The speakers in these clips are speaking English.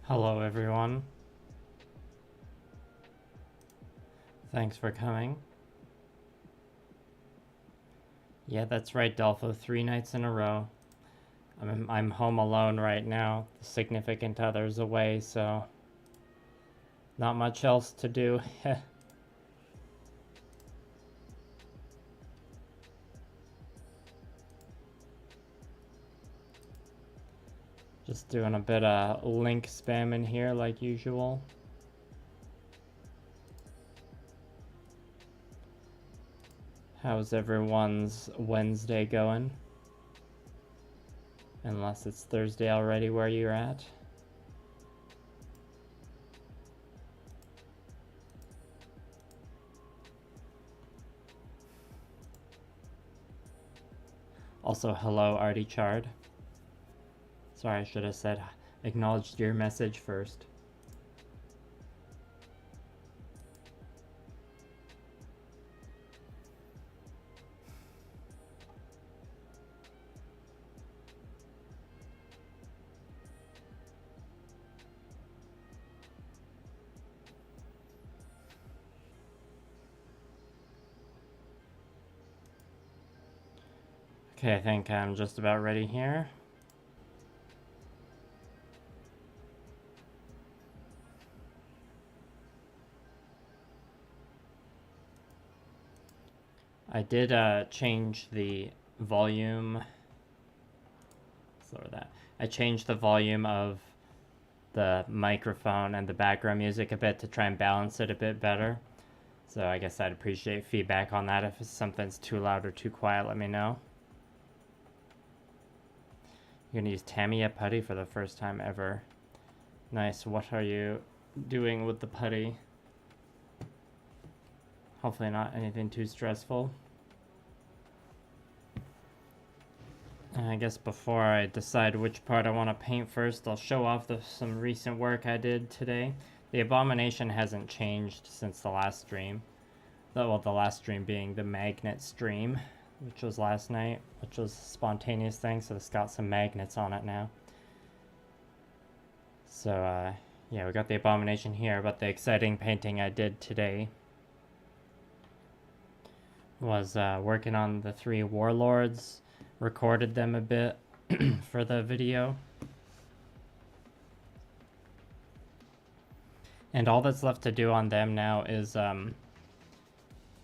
Hello everyone. Thanks for coming. Yeah, that's right, Dolpho. 3 nights in a row. I'm home alone right now. The significant other's away, so not much else to do. Just doing a bit of link spam in here like usual. How's everyone's Wednesday going? Unless it's Thursday already where you're at. Also, hello, Artie Chard. Sorry, I should have said acknowledged your message first. Okay, I think I'm just about ready here. I did change the volume. Lower that. I changed the volume of the microphone and the background music a bit to try and balance it a bit better. So I guess I'd appreciate feedback on that. If something's too loud or too quiet, let me know. You're gonna use Tamiya putty for the first time ever. Nice. What are you doing with the putty? Hopefully not anything too stressful. And I guess before I decide which part I want to paint first, I'll show off some recent work I did today. The Abomination hasn't changed since the last stream. Well, the last stream being the magnet stream, which was last night, which was a spontaneous thing, so it's got some magnets on it now. So, yeah, we got the Abomination here, but the exciting painting I did today was working on the 3 warlords. Recorded them a bit for the video. And all that's left to do on them now is the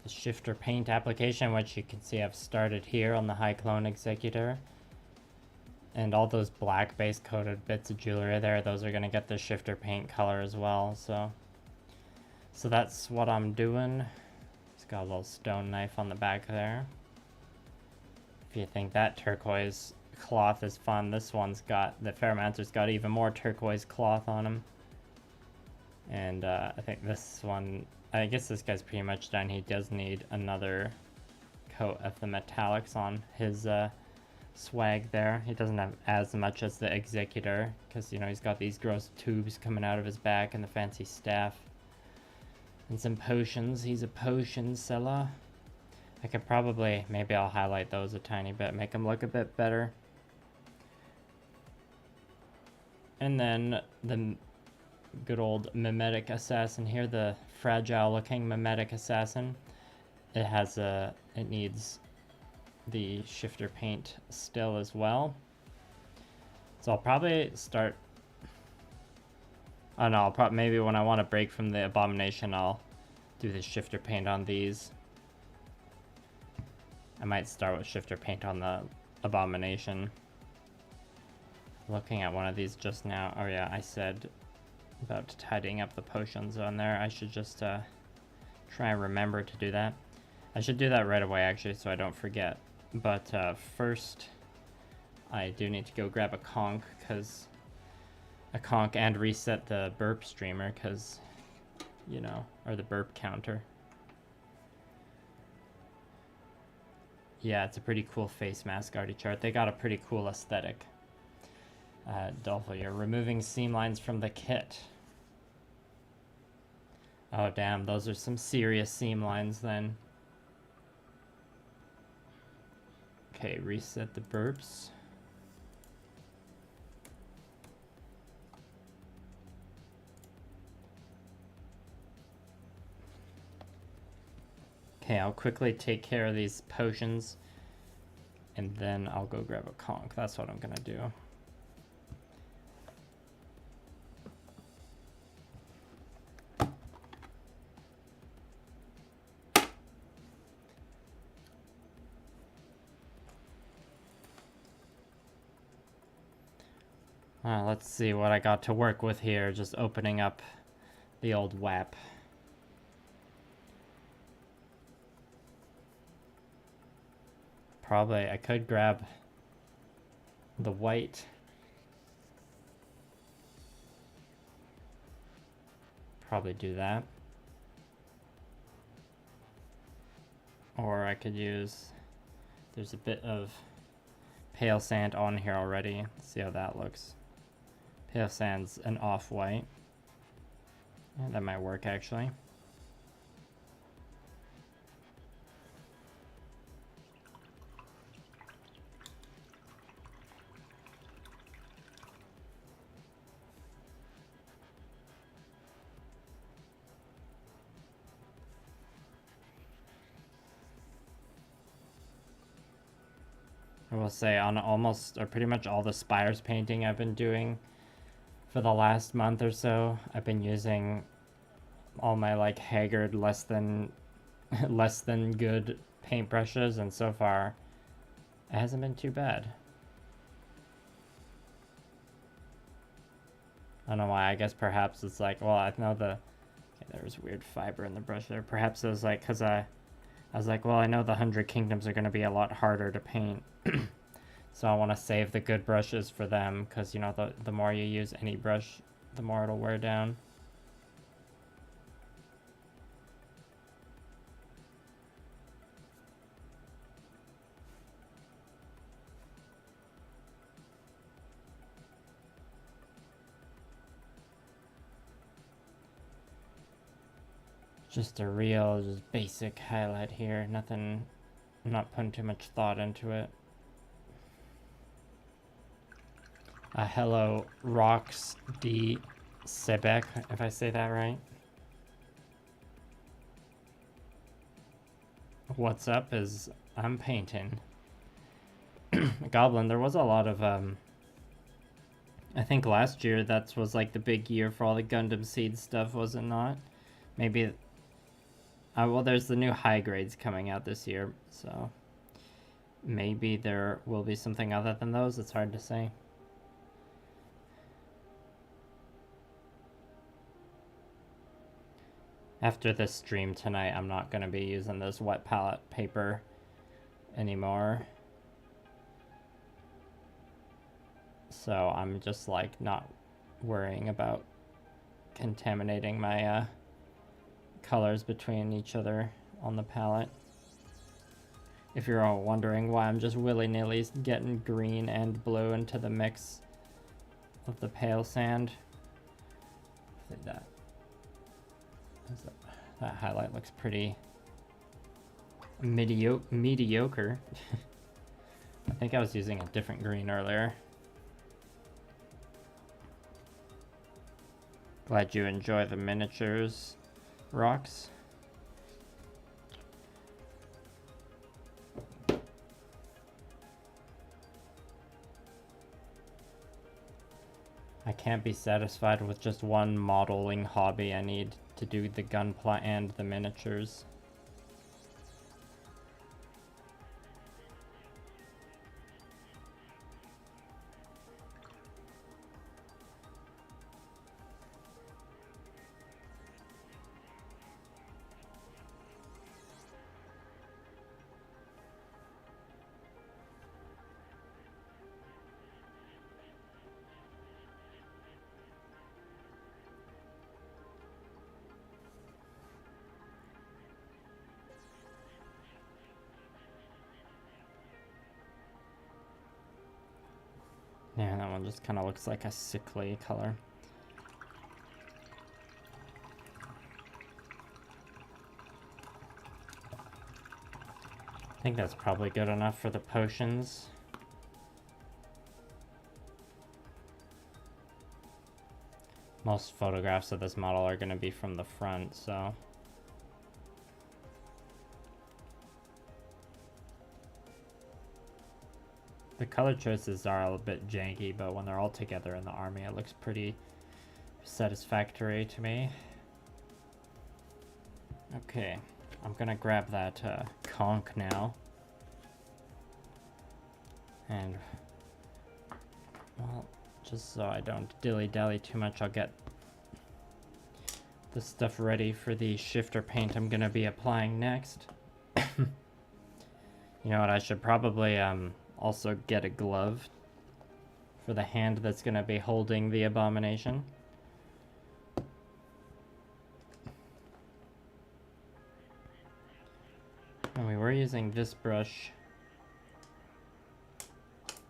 shifter paint application, which you can see I've started here on the High Clone Executor. And all those black base coated bits of jewelry there, those are going to get the shifter paint color as well. So that's what I'm doing. It's got a little stone knife on the back there. If you think that turquoise cloth is fun, this one's got, the Ferromancer's got even more turquoise cloth on him. And I think this one, I guess this guy's pretty much done. He does need another coat of the metallics on his swag there. He doesn't have as much as the Executor, because, you know, he's got these gross tubes coming out of his back and the fancy staff. And some potions. He's a potion seller. I could probably, maybe I'll highlight those a tiny bit, make them look a bit better. And then the good old mimetic assassin here, the fragile looking mimetic assassin. It needs the shifter paint still as well. So I'll probably start, oh no, maybe when I want to break from the Abomination, I'll do the shifter paint on these. I might start with shifter paint on the Abomination. Looking at one of these just now. Oh yeah, I said about tidying up the potions on there. I should just try and remember to do that. I should do that right away actually, so I don't forget. But first, I do need to go grab a conch, and reset the burp streamer, because, you know, or the burp counter. Yeah, it's a pretty cool face mask Artie chart. They got a pretty cool aesthetic. Dolpho, you're removing seam lines from the kit. Oh damn, those are some serious seam lines then. Okay, reset the burps. Okay, I'll quickly take care of these potions, and then I'll go grab a conch. That's what I'm gonna do. Let's see what I got to work with here, just opening up the old WAP. Probably, I could grab the white. Probably do that. Or I could use, there's a bit of pale sand on here already. Let's see how that looks. Pale sand's an off-white. Yeah, that might work actually. I will say on almost, or pretty much all the spires painting I've been doing for the last month or so, I've been using all my like haggard, less than good paintbrushes, and so far it hasn't been too bad. I don't know why. I guess perhaps it's like, well, I know the, okay, there was weird fiber in the brush there. Perhaps it was like, because I was like, well, I know the 100 Kingdoms are going to be a lot harder to paint. So I want to save the good brushes for them, because, you know, the more you use any brush, the more it'll wear down. Just a real, just basic highlight here. Nothing, I'm not putting too much thought into it. Hello, Rox D. Sebek, if I say that right. What's up is I'm painting. Goblin, there was a lot of, I think last year that was like the big year for all the Gundam Seed stuff, was it not? Maybe, well, there's the new high grades coming out this year, so maybe there will be something other than those. It's hard to say. After this stream tonight, I'm not going to be using this wet palette paper anymore. So I'm just like not worrying about contaminating my colors between each other on the palette. If you're all wondering why I'm just willy-nilly getting green and blue into the mix of the pale sand, I think that highlight looks pretty mediocre. I think I was using a different green earlier. Glad you enjoy the miniatures, Rocks. I can't be satisfied with just one modeling hobby. I need to do the gunpla and the miniatures. Yeah, that one just kind of looks like a sickly color. I think that's probably good enough for the potions. Most photographs of this model are going to be from the front, so The color choices are a bit janky, but when they're all together in the army, it looks pretty satisfactory to me. Okay, I'm gonna grab that conch now. And, well, just so I don't dilly-dally too much, I'll get the stuff ready for the shifter paint I'm gonna be applying next. You know what, I should probably also get a glove for the hand that's gonna be holding the abomination. And we were using this brush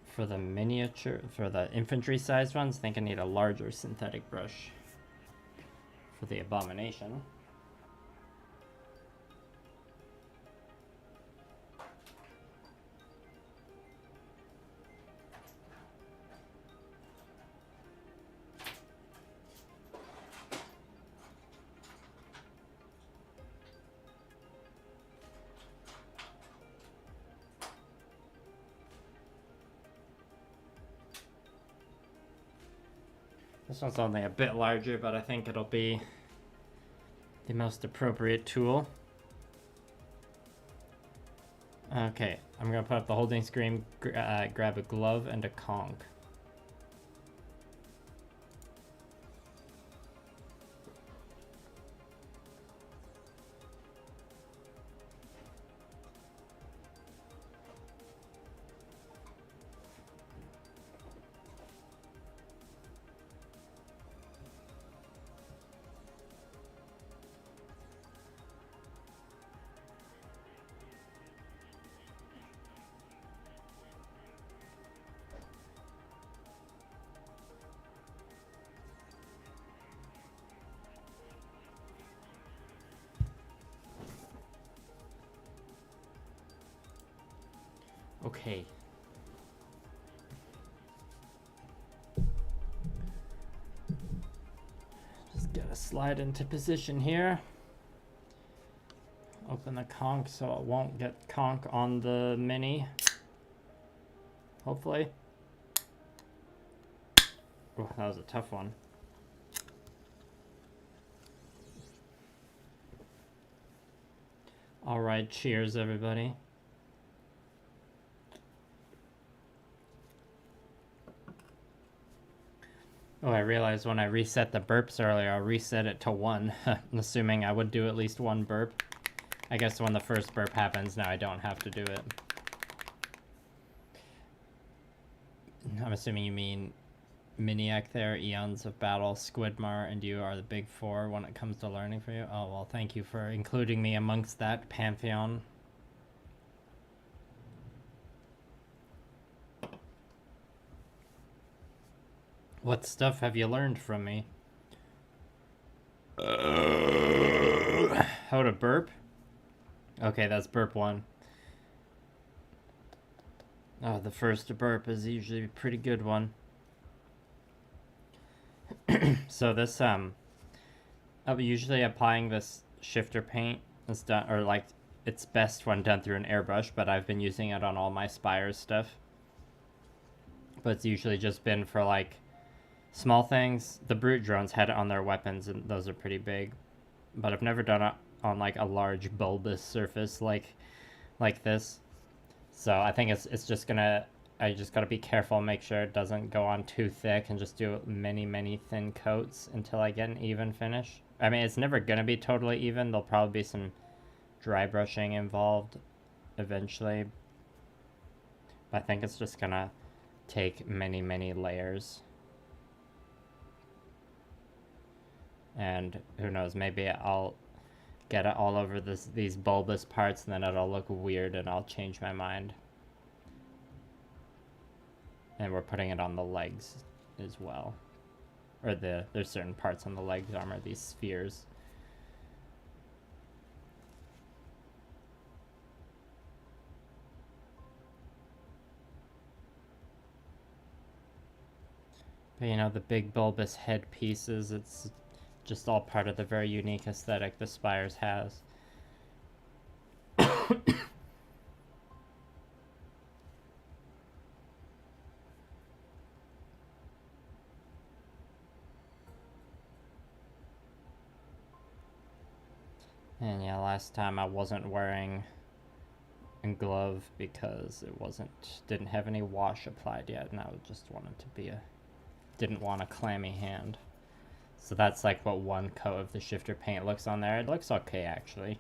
for the miniature, for the infantry sized ones. I think I need a larger synthetic brush for the abomination. This one's only a bit larger, but I think it'll be the most appropriate tool. Okay, I'm gonna put up the holding screen, grab a glove and a conch. Okay. Just gotta slide into position here. Open the conch so it won't get conch on the mini. Hopefully. Oh, that was a tough one. All right, cheers everybody. Oh, I realized when I reset the burps earlier, I'll reset it to 1, assuming I would do at least 1 burp. I guess when the first burp happens, now I don't have to do it. I'm assuming you mean Miniac there, Eons of Battle, Squidmar, and you are the big 4 when it comes to learning for you. Oh, well, thank you for including me amongst that pantheon. What stuff have you learned from me? How to burp? Okay, that's burp 1. Oh, the first burp is usually a pretty good one. So this, I'm usually applying this shifter paint is done, or like, it's best when done through an airbrush, but I've been using it on all my spires stuff. But it's usually just been for like, small things. The brute drones had it on their weapons, and those are pretty big. But I've never done it on like a large bulbous surface like this. So I think it's just gonna, I just gotta be careful and make sure it doesn't go on too thick, and just do many thin coats until I get an even finish. I mean, it's never gonna be totally even. There'll probably be some dry brushing involved eventually. But I think it's just gonna take many layers. And who knows, maybe I'll get it all over these bulbous parts, and then it'll look weird and I'll change my mind. And we're putting it on the legs as well. Or there's certain parts on the legs armor, these spheres. But you know, the big bulbous head pieces, it's just all part of the very unique aesthetic the Spires has. And yeah, last time I wasn't wearing a glove because it didn't have any wash applied yet, and I just wanted to be didn't want a clammy hand. So that's like what one coat of the shifter paint looks on there. It looks okay, actually.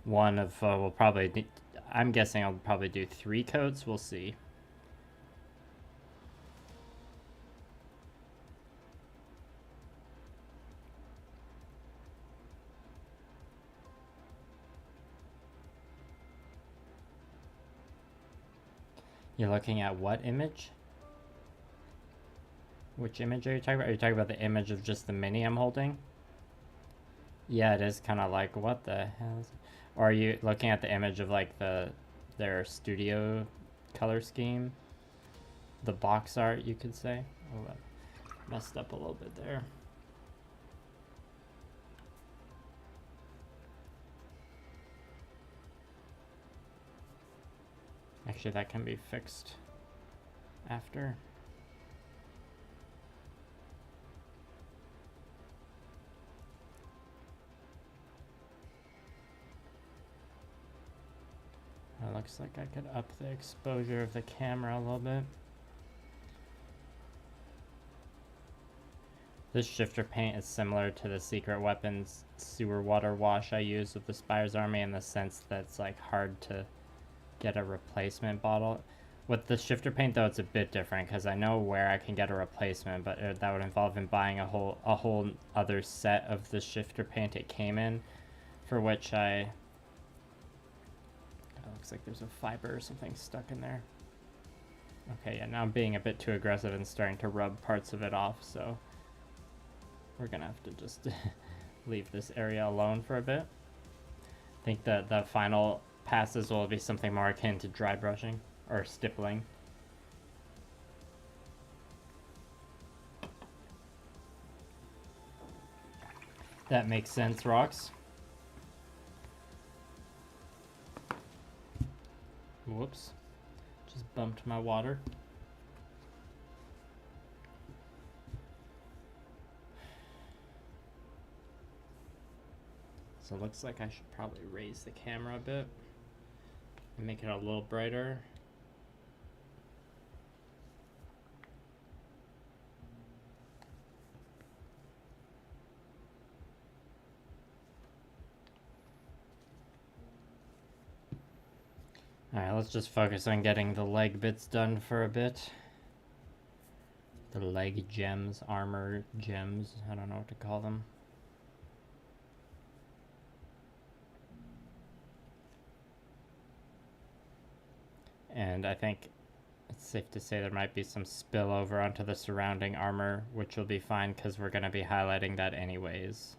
One of, we'll probably, I'm guessing I'll probably do 3 coats. We'll see. You're looking at what image? Which image are you talking about? Are you talking about the image of just the mini I'm holding? Yeah, it is kind of like, what the hell is it? Or are you looking at the image of like their studio color scheme? The box art, you could say. Oh, that messed up a little bit there. Actually, that can be fixed after. It looks like I could up the exposure of the camera a little bit. This shifter paint is similar to the secret weapons sewer water wash I use with the Spires army in the sense that it's like hard to get a replacement bottle. With the shifter paint though, it's a bit different because I know where I can get a replacement, but that would involve in buying a whole other set of the shifter paint it came in, for which it looks like there's a fiber or something stuck in there. Okay, yeah, now I'm being a bit too aggressive and starting to rub parts of it off, so we're gonna have to just leave this area alone for a bit. I think that the final passes will be something more akin to dry brushing or stippling. That makes sense, Rocks. Whoops. Just bumped my water. So it looks like I should probably raise the camera a bit and make it a little brighter. Alright, let's just focus on getting the leg bits done for a bit. The leg gems, armor gems, I don't know what to call them. And I think it's safe to say there might be some spillover onto the surrounding armor, which will be fine because we're going to be highlighting that anyways.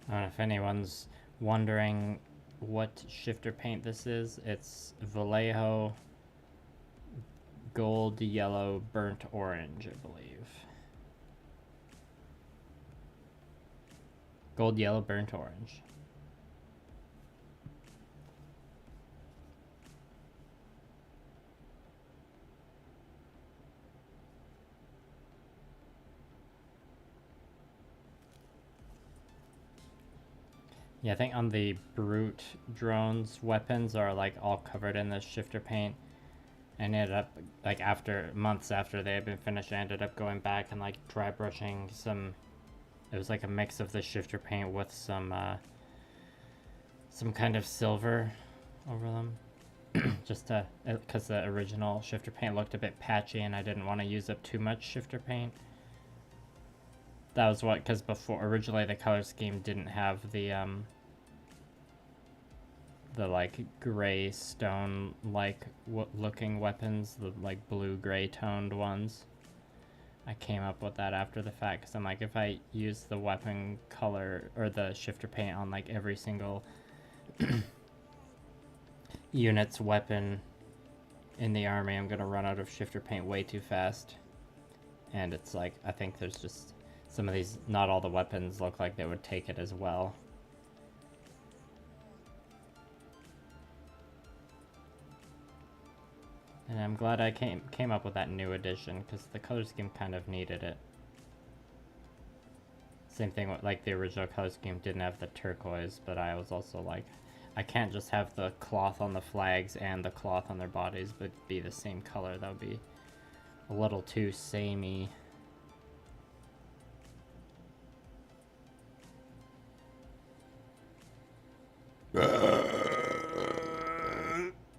I don't know if anyone's wondering what shifter paint this is. It's Vallejo gold, yellow, burnt orange, I believe. Gold, yellow, burnt orange. Yeah, I think on the brute drones, weapons are like all covered in this shifter paint. And ended up, like months after they had been finished, I ended up going back and like dry brushing some, it was like a mix of the shifter paint with some kind of silver over them. Just to, because the original shifter paint looked a bit patchy and I didn't want to use up too much shifter paint. That was what, because before, originally the color scheme didn't have the like gray stone like looking weapons, the like blue gray toned ones. I came up with that after the fact, because I'm like, if I use the weapon color or the shifter paint on like every single unit's weapon in the army, I'm gonna run out of shifter paint way too fast. And it's like, I think there's just some of these, not all the weapons look like they would take it as well. And I'm glad I came up with that new edition, because the color scheme kind of needed it. Same thing with, like, the original color scheme didn't have the turquoise, but I was also like, I can't just have the cloth on the flags and the cloth on their bodies but be the same color. That would be a little too samey.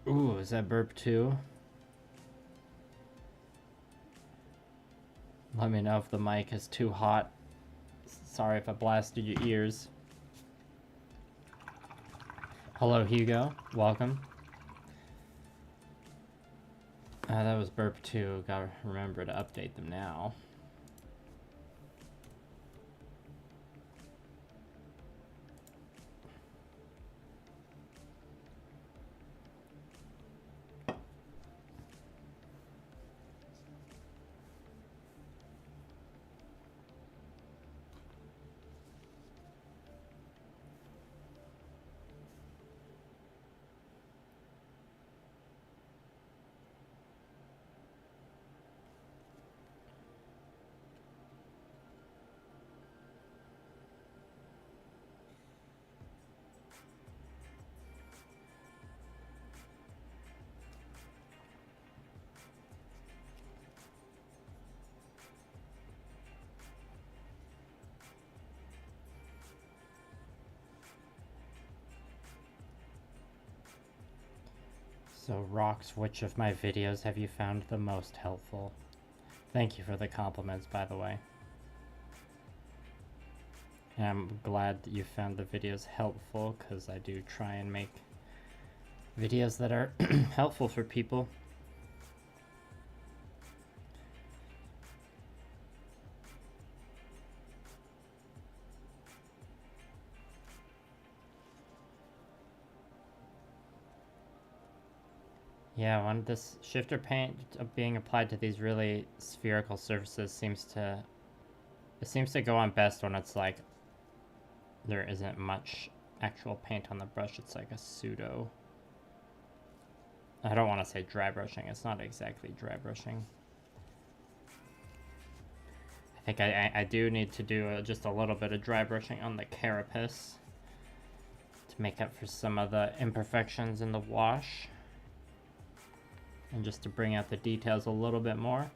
Ooh, is that burp too? Let me know if the mic is too hot. Sorry if I blasted your ears. Hello, Hugo. Welcome. That was burp 2. Gotta remember to update them now. So, Rox, which of my videos have you found the most helpful? Thank you for the compliments, by the way. And I'm glad that you found the videos helpful, because I do try and make videos that are helpful for people. Yeah, when this shifter paint being applied to these really spherical surfaces seems to go on best when it's like there isn't much actual paint on the brush. It's like a pseudo, I don't want to say dry brushing, it's not exactly dry brushing. I think I do need to do just a little bit of dry brushing on the carapace to make up for some of the imperfections in the wash. And just to bring out the details a little bit more.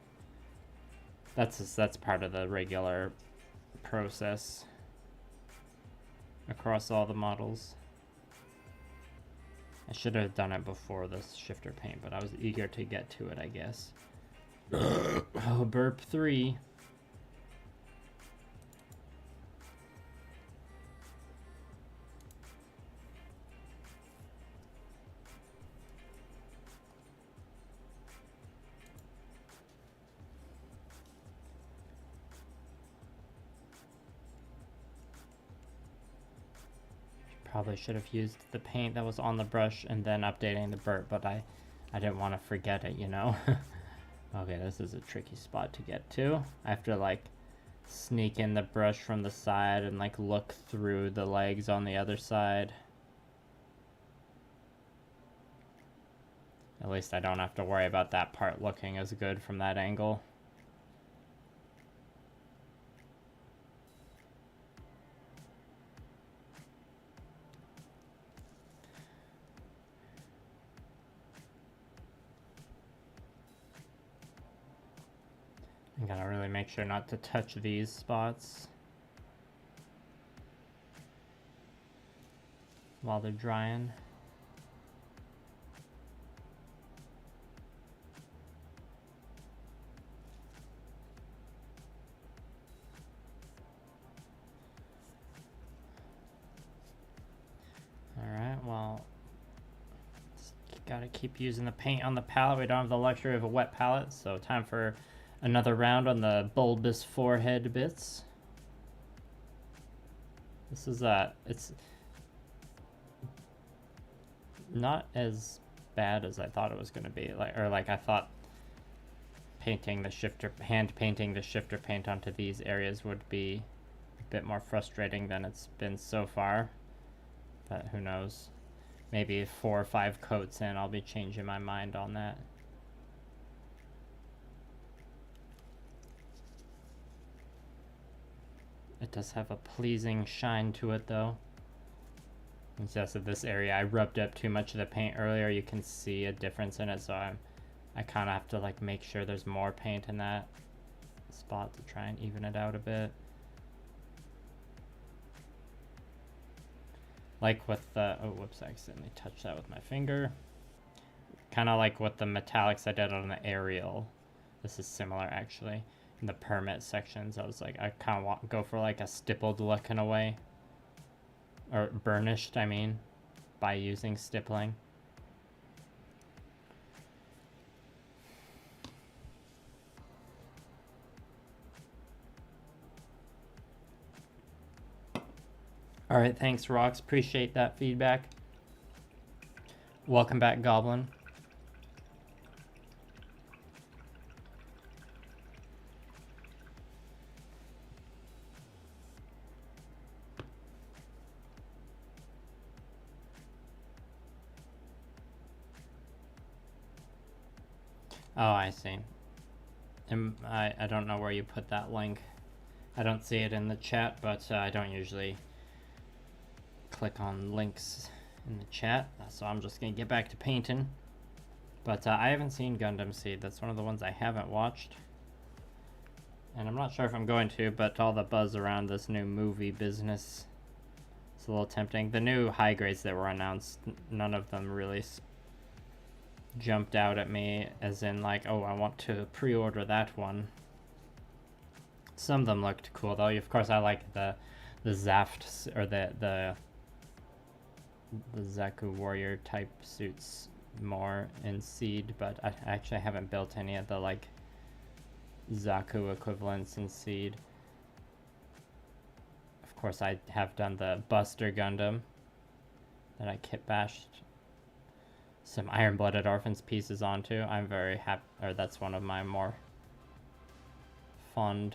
That's part of the regular process across all the models. I should have done it before this shifter paint, but I was eager to get to it, I guess. Oh, burp 3. Probably should have used the paint that was on the brush and then updating the burp, but I didn't want to forget it, you know? Okay, this is a tricky spot to get to. I have to like sneak in the brush from the side and like look through the legs on the other side. At least I don't have to worry about that part looking as good from that angle. I gotta really make sure not to touch these spots while they're drying. Alright, well, gotta keep using the paint on the palette. We don't have the luxury of a wet palette, so time for Another round on the bulbous forehead bits. This is it's not as bad as I thought it was going to be. Like I thought painting the shifter, hand painting the shifter paint onto these areas would be a bit more frustrating than it's been so far. But who knows? Maybe 4 or 5 coats in, I'll be changing my mind on that. It does have a pleasing shine to it though. It's just that this area, I rubbed up too much of the paint earlier. You can see a difference in it, so I kind of have to like make sure there's more paint in that spot to try and even it out a bit. Like with the, oh whoops, I accidentally touched that with my finger. Kind of like with the metallics I did on the aerial. This is similar actually. In the permit sections, I was like, I kind of want to go for like a stippled look in a way. Or burnished, I mean, by using stippling. Alright, thanks Rox, appreciate that feedback. Welcome back, Goblin. Oh, I see. I don't know where you put that link. I don't see it in the chat, but I don't usually click on links in the chat, so I'm just gonna get back to painting. But I haven't seen Gundam Seed. That's one of the ones I haven't watched. And I'm not sure if I'm going to, but all the buzz around this new movie business, it's a little tempting. The new high grades that were announced, none of them really jumped out at me as in like, oh, I want to pre-order that one. Some of them looked cool though. Of course I like the Zaft or the Zaku warrior type suits more in Seed, but I actually haven't built any of the like Zaku equivalents in Seed. Of course I have done the Buster Gundam that I kit bashed some Iron-Blooded Orphans pieces onto. I'm very happy, or that's one of my more fond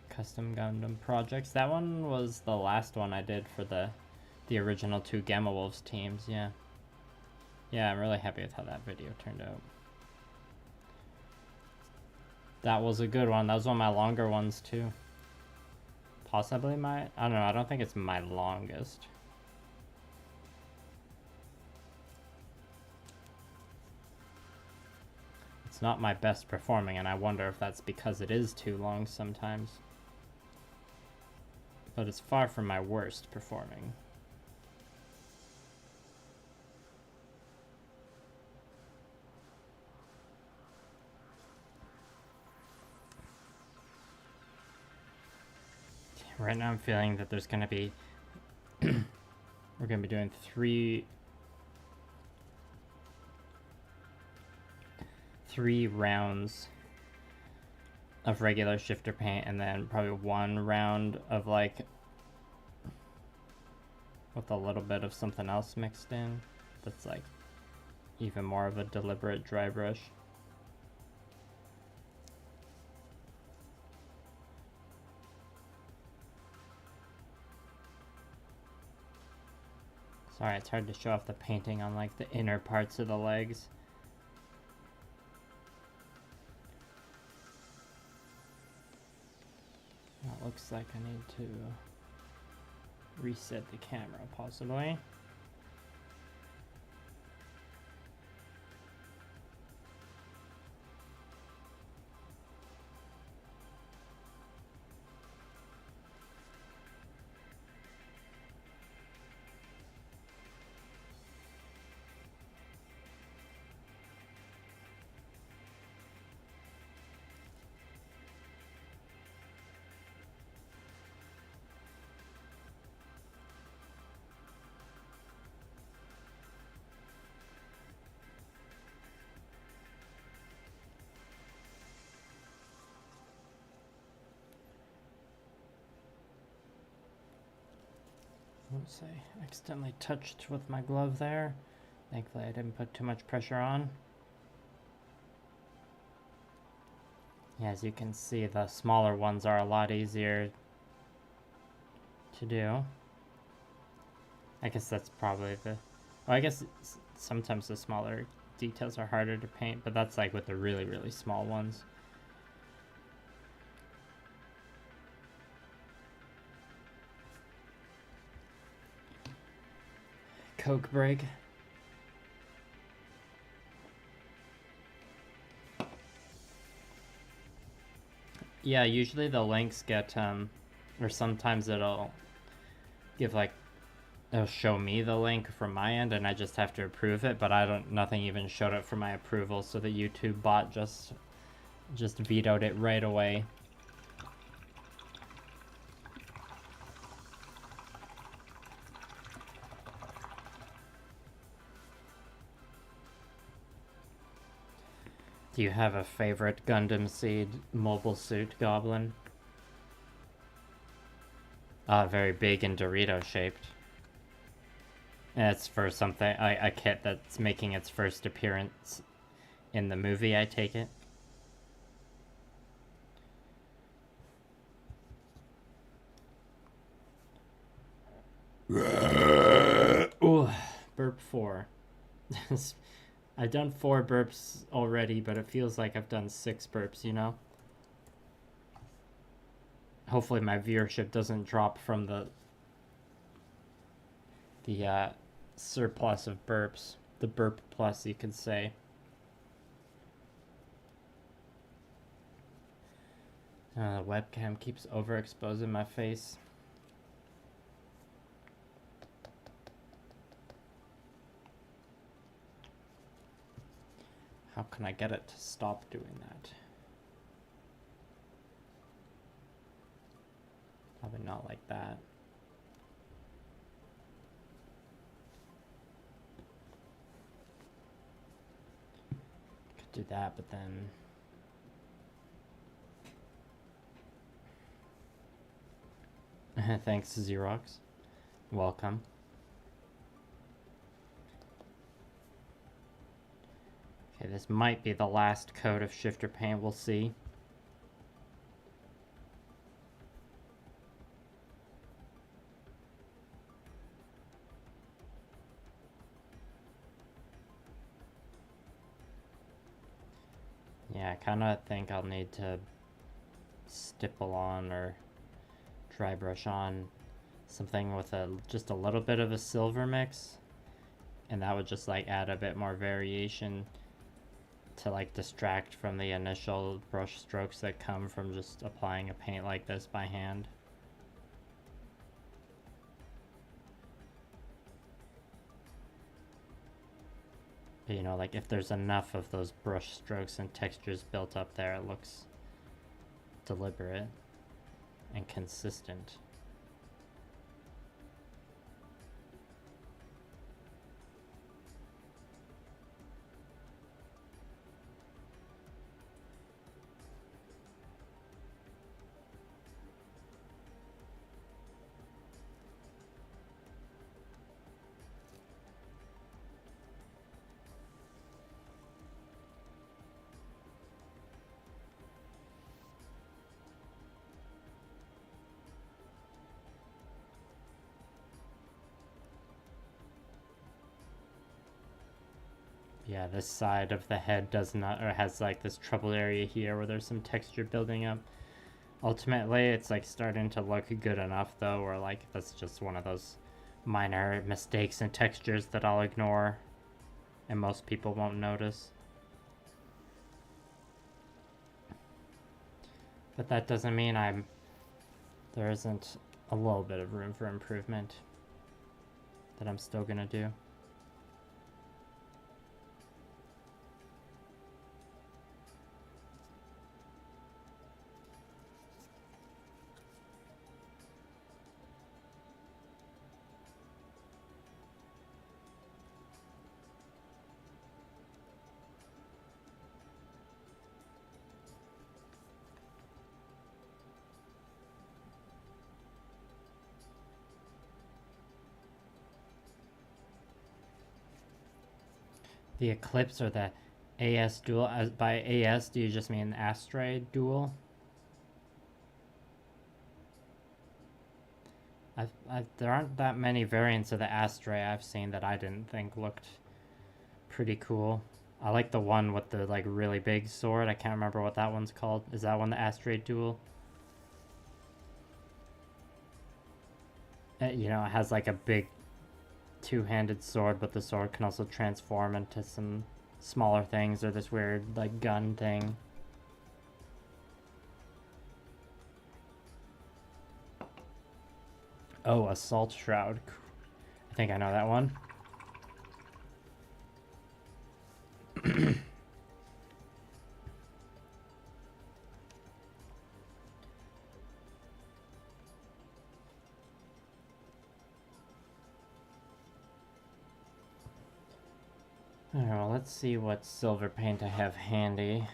custom Gundam projects. That one was the last one I did for the original 2 Gamma Wolves teams, yeah. Yeah, I'm really happy with how that video turned out. That was a good one. That was one of my longer ones too. Possibly my, I don't know, I don't think it's my longest. It's not my best performing, and I wonder if that's because it is too long sometimes. But it's far from my worst performing. Right now I'm feeling that there's going to be... we're going to be doing three rounds of regular shifter paint, and then probably 1 round of like with a little bit of something else mixed in that's like even more of a deliberate dry brush. Sorry, it's hard to show off the painting on like the inner parts of the legs. It looks like I need to reset the camera, possibly. Oops, I accidentally touched with my glove there. Thankfully I didn't put too much pressure on. Yeah, as you can see, the smaller ones are a lot easier to do. I guess that's probably the... Well, I guess sometimes the smaller details are harder to paint, but that's like with the really, really small ones. Coke break. Yeah, usually the links get, or sometimes it'll give like, it'll show me the link from my end and I just have to approve it, but nothing even showed up for my approval, so the YouTube bot just vetoed it right away. Do you have a favorite Gundam Seed mobile suit goblin? Very big and Dorito shaped. And it's for something, a kit that's making its first appearance in the movie, I take it. Ooh, burp 4. I've done 4 burps already, but it feels like I've done 6 burps, you know? Hopefully my viewership doesn't drop from the surplus of burps. The burp plus, you could say. The webcam keeps overexposing my face. How can I get it to stop doing that? Probably not like that. Could do that, but then... Thanks, Xerox. Welcome. Okay, this might be the last coat of shifter paint, we'll see. Yeah, I kind of think I'll need to stipple on or dry brush on something with just a little bit of a silver mix, and that would just like add a bit more variation to like distract from the initial brush strokes that come from just applying a paint like this by hand. But, you know, like if there's enough of those brush strokes and textures built up there, it looks deliberate and consistent. Yeah, this side of the head does not, or has like this trouble area here where there's some texture building up. Ultimately, it's like starting to look good enough though, or like that's just one of those minor mistakes in textures that I'll ignore and most people won't notice. But that doesn't mean there isn't a little bit of room for improvement that I'm still gonna do. The Eclipse or the AS duel. By AS, do you just mean Astray duel? There aren't that many variants of the Astray I've seen that I didn't think looked pretty cool. I like the one with the like really big sword. I can't remember what that one's called. Is that one the Astray duel? You know, it has like a big two-handed sword, but the sword can also transform into some smaller things or this weird like gun thing. Oh, Assault Shroud. I think I know that one. Alright, well, let's see what silver paint I have handy.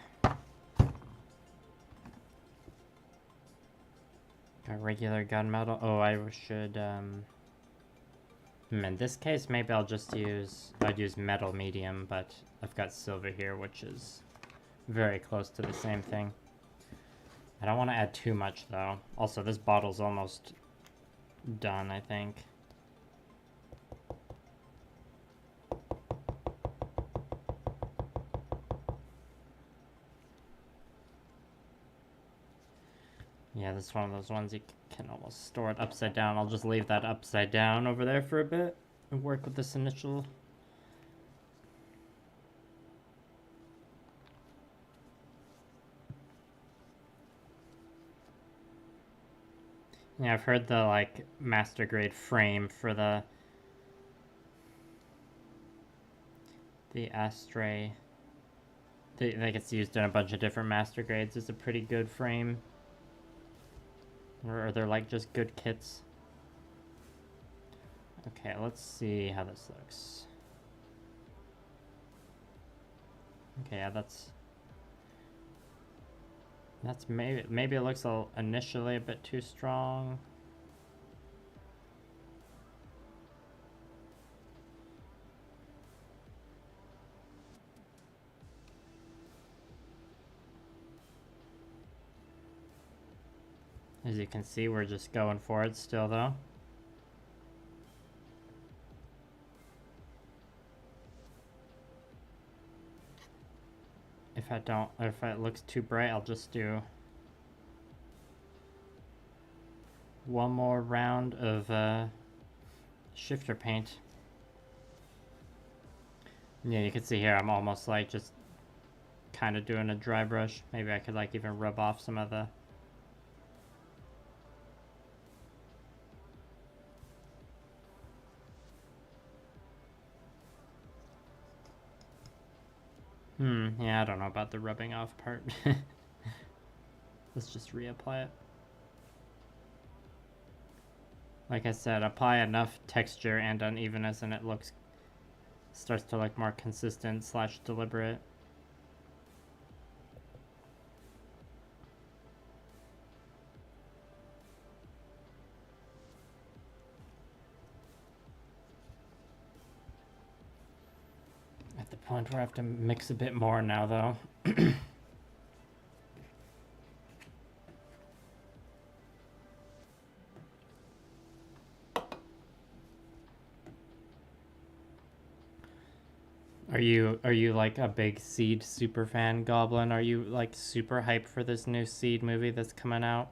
Got regular gunmetal. Oh, I should, in this case, maybe I'll just I'd use metal medium, but I've got silver here, which is very close to the same thing. I don't want to add too much, though. Also, this bottle's almost done, I think. Yeah, this is one of those ones you can almost store it upside down. I'll just leave that upside down over there for a bit and work with this initial. Yeah, I've heard the like master grade frame for the Astray that gets used in a bunch of different master grades is a pretty good frame. Or are there like just good kits? Okay, let's see how this looks. Okay, yeah, that's maybe it looks initially a bit too strong. As you can see, we're just going for it still, though. If it looks too bright, I'll just do one more round of shifter paint. Yeah, you can see here I'm almost like just kind of doing a dry brush. Maybe I could like even rub off some of the yeah, I don't know about the rubbing off part. Let's just reapply it. Like I said, apply enough texture and unevenness and it starts to look more consistent / deliberate. At the point where I have to mix a bit more now, though. Are you like a big Seed super fan, Goblin? Are you like super hyped for this new Seed movie that's coming out?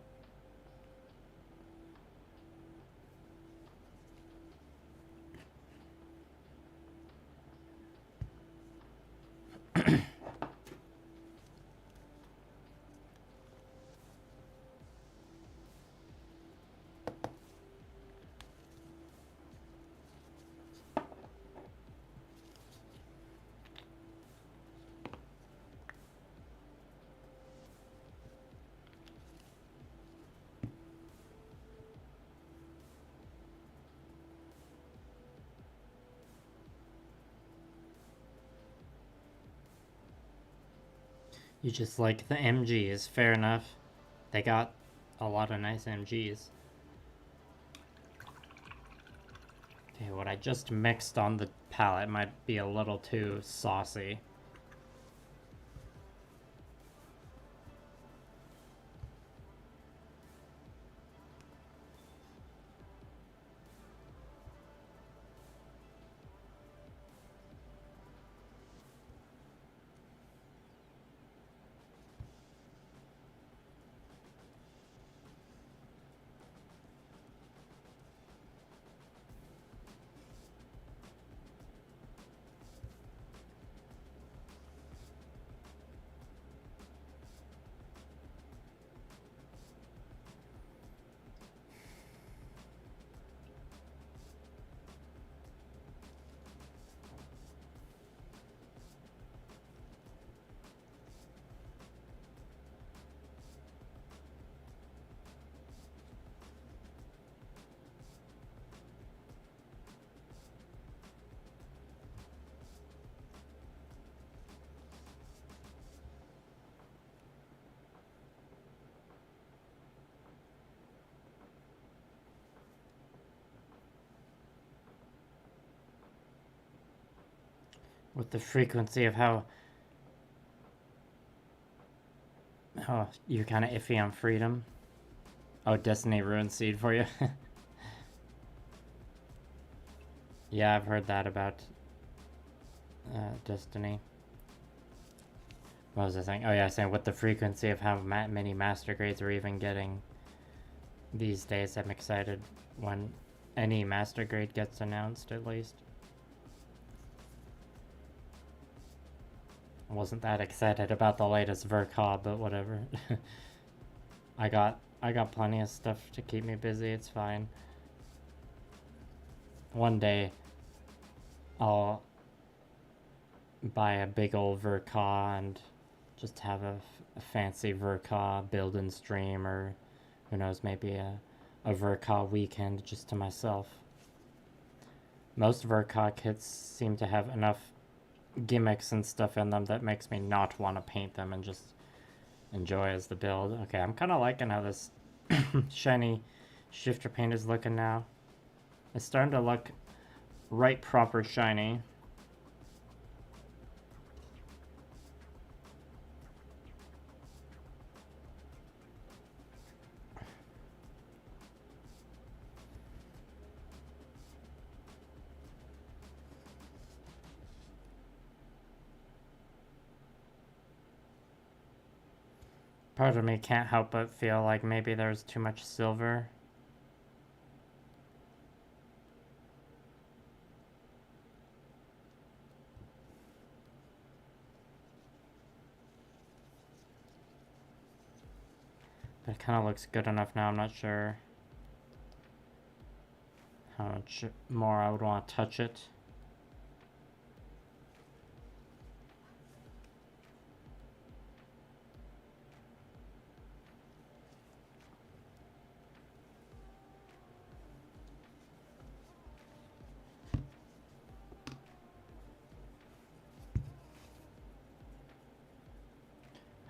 You just like the MGs, fair enough. They got a lot of nice MGs. Okay, Okay, what I just mixed on the palette might be a little too saucy. With the frequency of how you're kind of iffy on freedom. Oh, Destiny ruined Seed for you. Yeah, I've heard that about Destiny. What was I saying? Oh yeah, saying with the frequency of how many master grades we're even getting these days, I'm excited when any master grade gets announced, at least. I wasn't that excited about the latest Verka, but whatever. I got plenty of stuff to keep me busy, it's fine. One day I'll buy a big old Verka and just have a fancy Verka build and stream, or who knows, maybe a Verka weekend just to myself. Most Verka kits seem to have enough gimmicks and stuff in them that makes me not want to paint them and just enjoy as the build. Okay, I'm kind of liking how this shiny shifter paint is looking now. It's starting to look right proper shiny. Part of me can't help but feel like maybe there's too much silver. But it kind of looks good enough now. I'm not sure how much more I would want to touch it.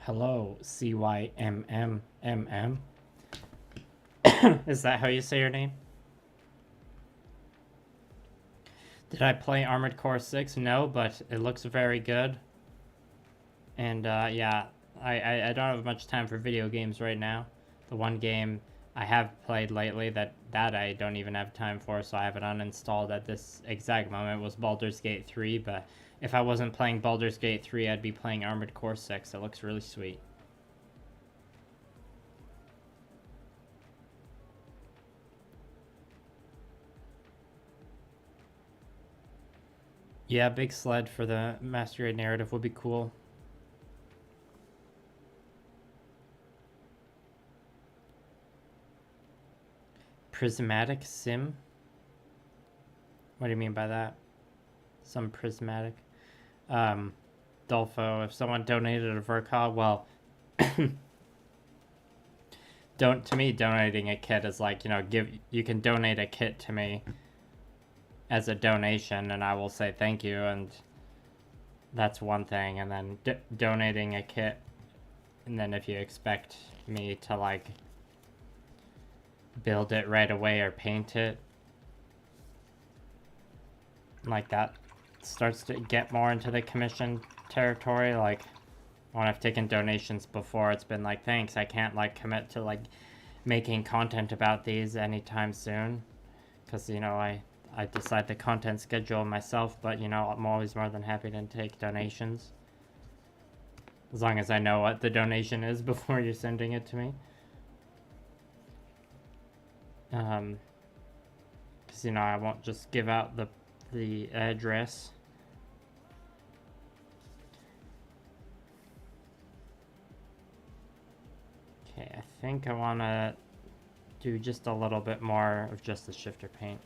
Hello, CYMMMM. Is that how you say your name? Did I play Armored Core 6? No, but it looks very good. And yeah, I don't have much time for video games right now. The one game I have played lately that I don't even have time for, so I have it uninstalled at this exact moment, was Baldur's Gate 3, but if I wasn't playing Baldur's Gate 3, I'd be playing Armored Core 6. It looks really sweet. Yeah, big sled for the Master Grade narrative would be cool. Prismatic sim? What do you mean by that? Some prismatic? Dolfo, if someone donated a Verka, well, to me, donating a kit is like, you can donate a kit to me as a donation, and I will say thank you, and that's one thing. And then donating a kit, and then if you expect me to, like, build it right away or paint it, like that starts to get more into the commission territory, like when I've taken donations before, it's been like, thanks, I can't like commit to like making content about these anytime soon, because you know I decide the content schedule myself, but you know I'm always more than happy to take donations as long as I know what the donation is before you're sending it to me. Because you know I won't just give out the address. Okay, I think I want to do just a little bit more of just the shifter paint.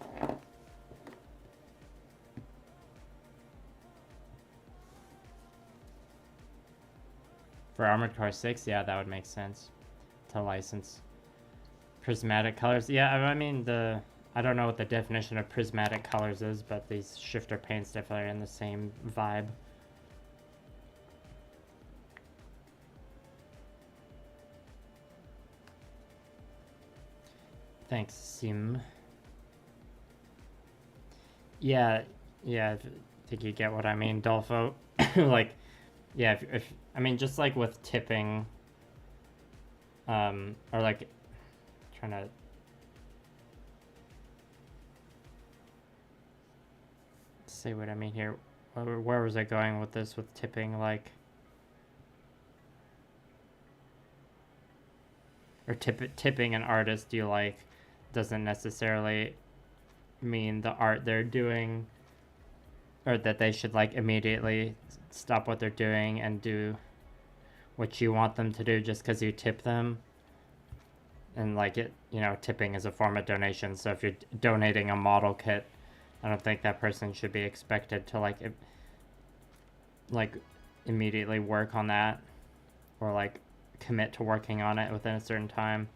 For Armored Core 6, yeah, that would make sense to license. Prismatic colors, yeah, I mean, I don't know what the definition of prismatic colors is, but these shifter paints definitely are in the same vibe. Thanks, Sim. Yeah, I think you get what I mean, Dolfo. Like, yeah, if I mean, just like with tipping, or like, trying to say what I mean here. Where was I going with this, with tipping, like, or tipping an artist you like doesn't necessarily mean the art they're doing, or that they should like immediately stop what they're doing and do what you want them to do just because you tip them. And like, it, you know, tipping is a form of donation, so if you're donating a model kit, I don't think that person should be expected to like immediately work on that, or like commit to working on it within a certain time.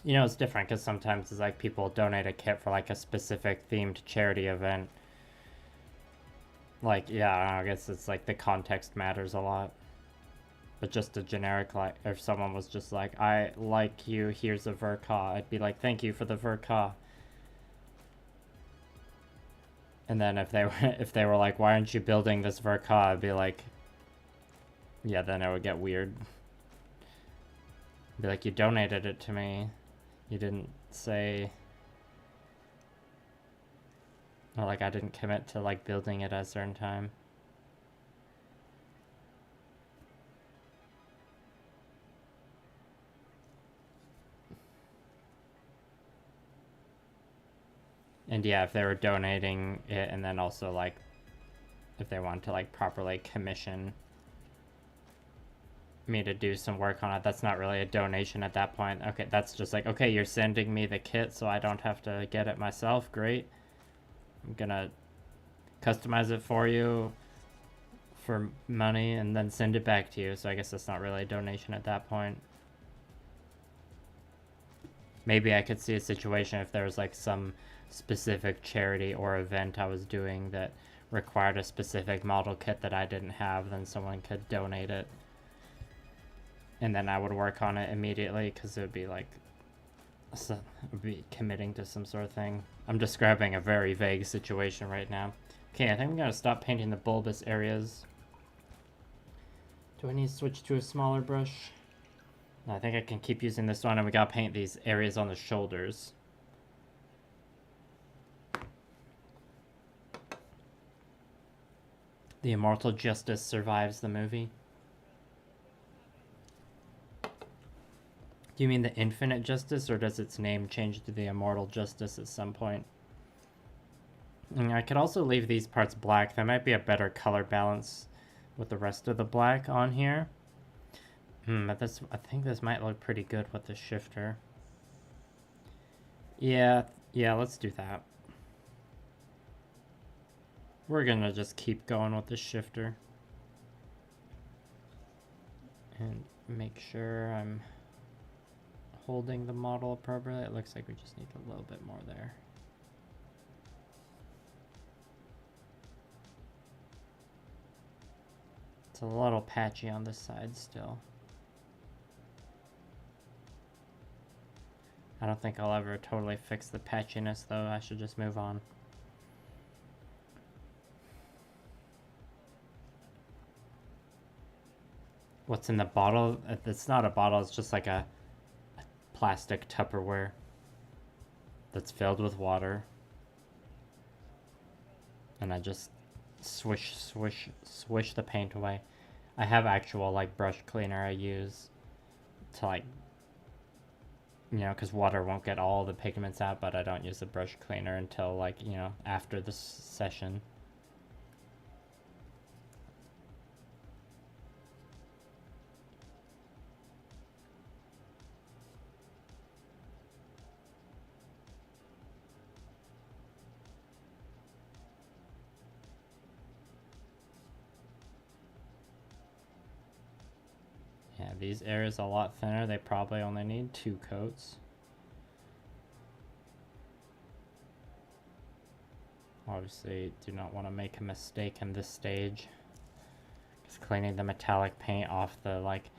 You know, it's different because sometimes it's like people donate a kit for like a specific themed charity event. Like, yeah, I guess it's like the context matters a lot. But just a generic, like, if someone was just like, I like you, here's a Verka, I'd be like, thank you for the Verka. And then if they were like, why aren't you building this Verka, I'd be like, yeah, then it would get weird. Be like, you donated it to me, you didn't say, or like I didn't commit to like building it at a certain time. And yeah, if they were donating it, and then also like if they want to like properly commission me to do some work on it, that's not really a donation at that point. Okay, that's just like, okay, you're sending me the kit so I don't have to get it myself, great. I'm gonna customize it for you for money and then send it back to you, so I guess that's not really a donation at that point. Maybe I could see a situation if there was like some specific charity or event I was doing that required a specific model kit that I didn't have, then someone could donate it. And then I would work on it immediately, because it would be like, it would be committing to some sort of thing. I'm describing a very vague situation right now. Okay, I think I'm gonna stop painting the bulbous areas. Do I need to switch to a smaller brush? No, I think I can keep using this one, and we gotta paint these areas on the shoulders. The Immortal Justice survives the movie. Do you mean the Infinite Justice, or does its name change to the Immortal Justice at some point? And I could also leave these parts black. That might be a better color balance with the rest of the black on here. But this, I think this might look pretty good with the shifter. Yeah, let's do that. We're gonna just keep going with the shifter. And make sure I'm holding the model appropriately. It looks like we just need a little bit more there. It's a little patchy on this side still. I don't think I'll ever totally fix the patchiness though. I should just move on. what's in the bottle. It's not a bottle, it's just like a plastic Tupperware that's filled with water. And I just swish the paint away. I have actual like brush cleaner I use to like, you know, because water won't get all the pigments out, but I don't use the brush cleaner until like, you know, after the session. Yeah, these areas a lot thinner. They probably only need 2 coats. Obviously, do not want to make a mistake in this stage. Just cleaning the metallic paint off the like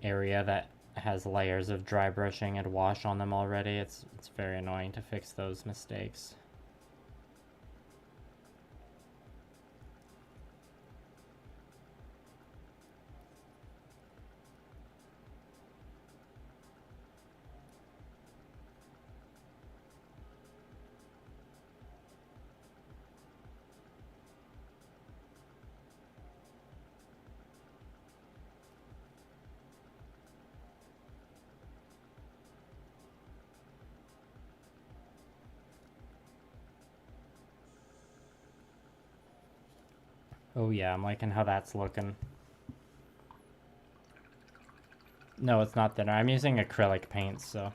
area that has layers of dry brushing and wash on them already. It's very annoying to fix those mistakes. Oh yeah, I'm liking how that's looking. No, it's not thinner. I'm using acrylic paint, so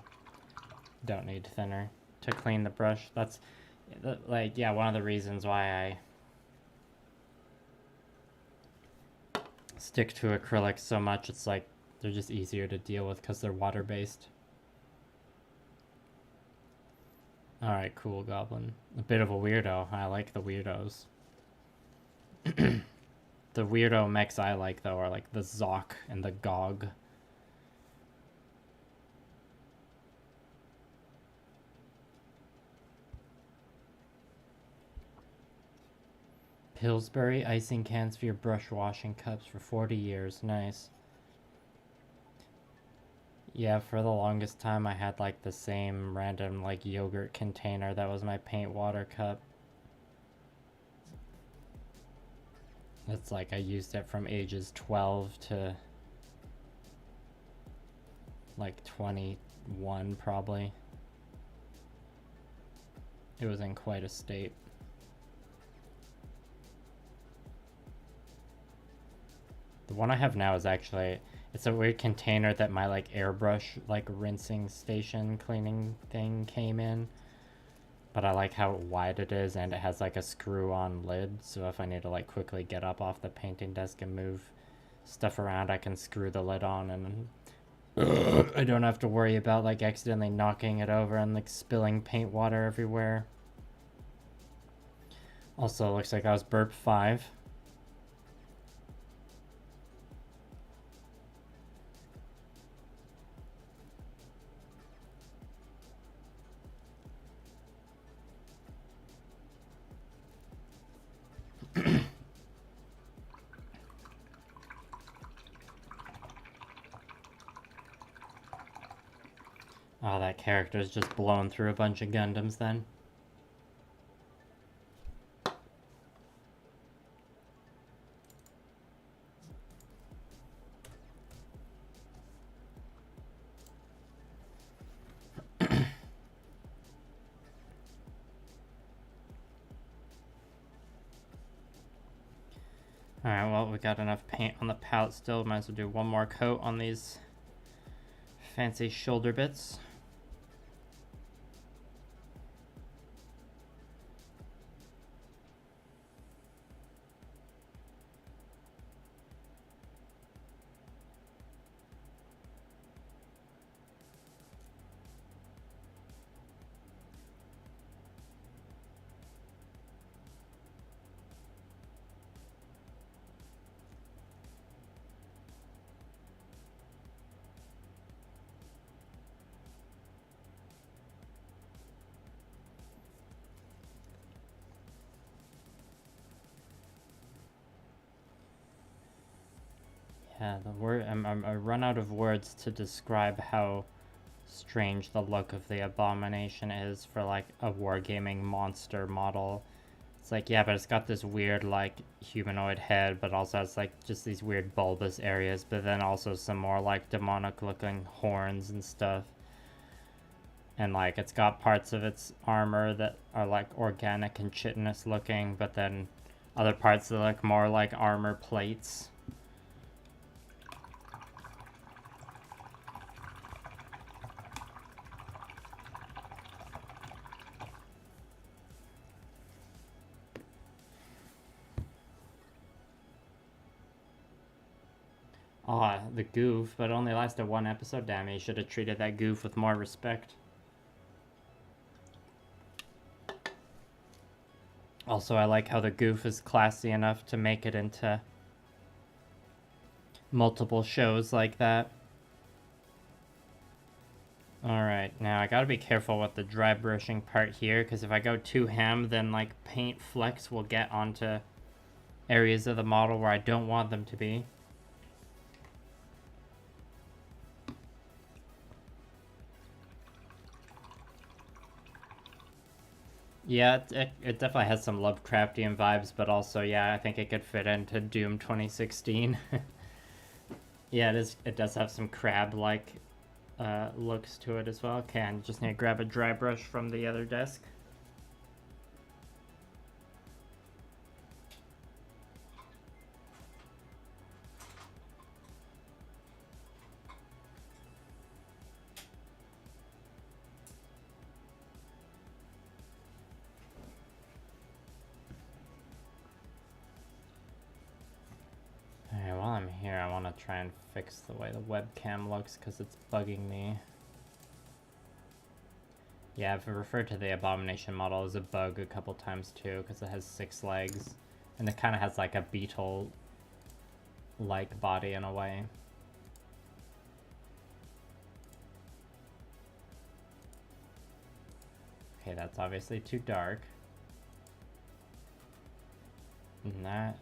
don't need thinner to clean the brush. That's like, yeah, one of the reasons why I stick to acrylics so much. It's like they're just easier to deal with because they're water-based. Alright, cool, Goblin. A bit of a weirdo. I like the weirdos. The weirdo mechs I like, though, are like the Zoc and the Gogg. Pillsbury icing cans for your brush washing cups for 40 years. Nice. Yeah, for the longest time I had like the same random like yogurt container that was my paint water cup. It's like I used it from ages 12 to like 21 probably. It was in quite a state. The one I have now is actually, it's a weird container that my like airbrush like rinsing station cleaning thing came in. But I like how wide it is, and it has like a screw on lid, so if I need to like quickly get up off the painting desk and move stuff around, I can screw the lid on and I don't have to worry about like accidentally knocking it over and like spilling paint water everywhere. Also, looks like I was burp 5. Oh, that character's just blown through a bunch of Gundams then. Alright, well, we got enough paint on the palette still. Might as well do one more coat on these fancy shoulder bits. Yeah, the word I run out of words to describe how strange the look of the Abomination is for like a wargaming monster model. It's like, yeah, but it's got this weird like humanoid head, but also it's like just these weird bulbous areas, but then also some more like demonic looking horns and stuff. And like it's got parts of its armor that are like organic and chitinous looking, but then other parts that look more like armor plates. Ah, the goof, but only lasted one episode. Damn, you should have treated that goof with more respect. Also, I like how the goof is classy enough to make it into multiple shows like that. Alright, now I gotta be careful with the dry brushing part here, because if I go too ham, then like paint flecks will get onto areas of the model where I don't want them to be. Yeah, it definitely has some Lovecraftian vibes, but also, yeah, I think it could fit into Doom 2016. Yeah, it does have some crab-like looks to it as well. Okay, I just need to grab a dry brush from the other desk. Alright, while I'm here, I want to try and fix the way the webcam looks because it's bugging me. Yeah, I've referred to the Abomination model as a bug a couple times too because it has 6 legs. And it kind of has like a beetle-like body in a way. Okay, that's obviously too dark. And that...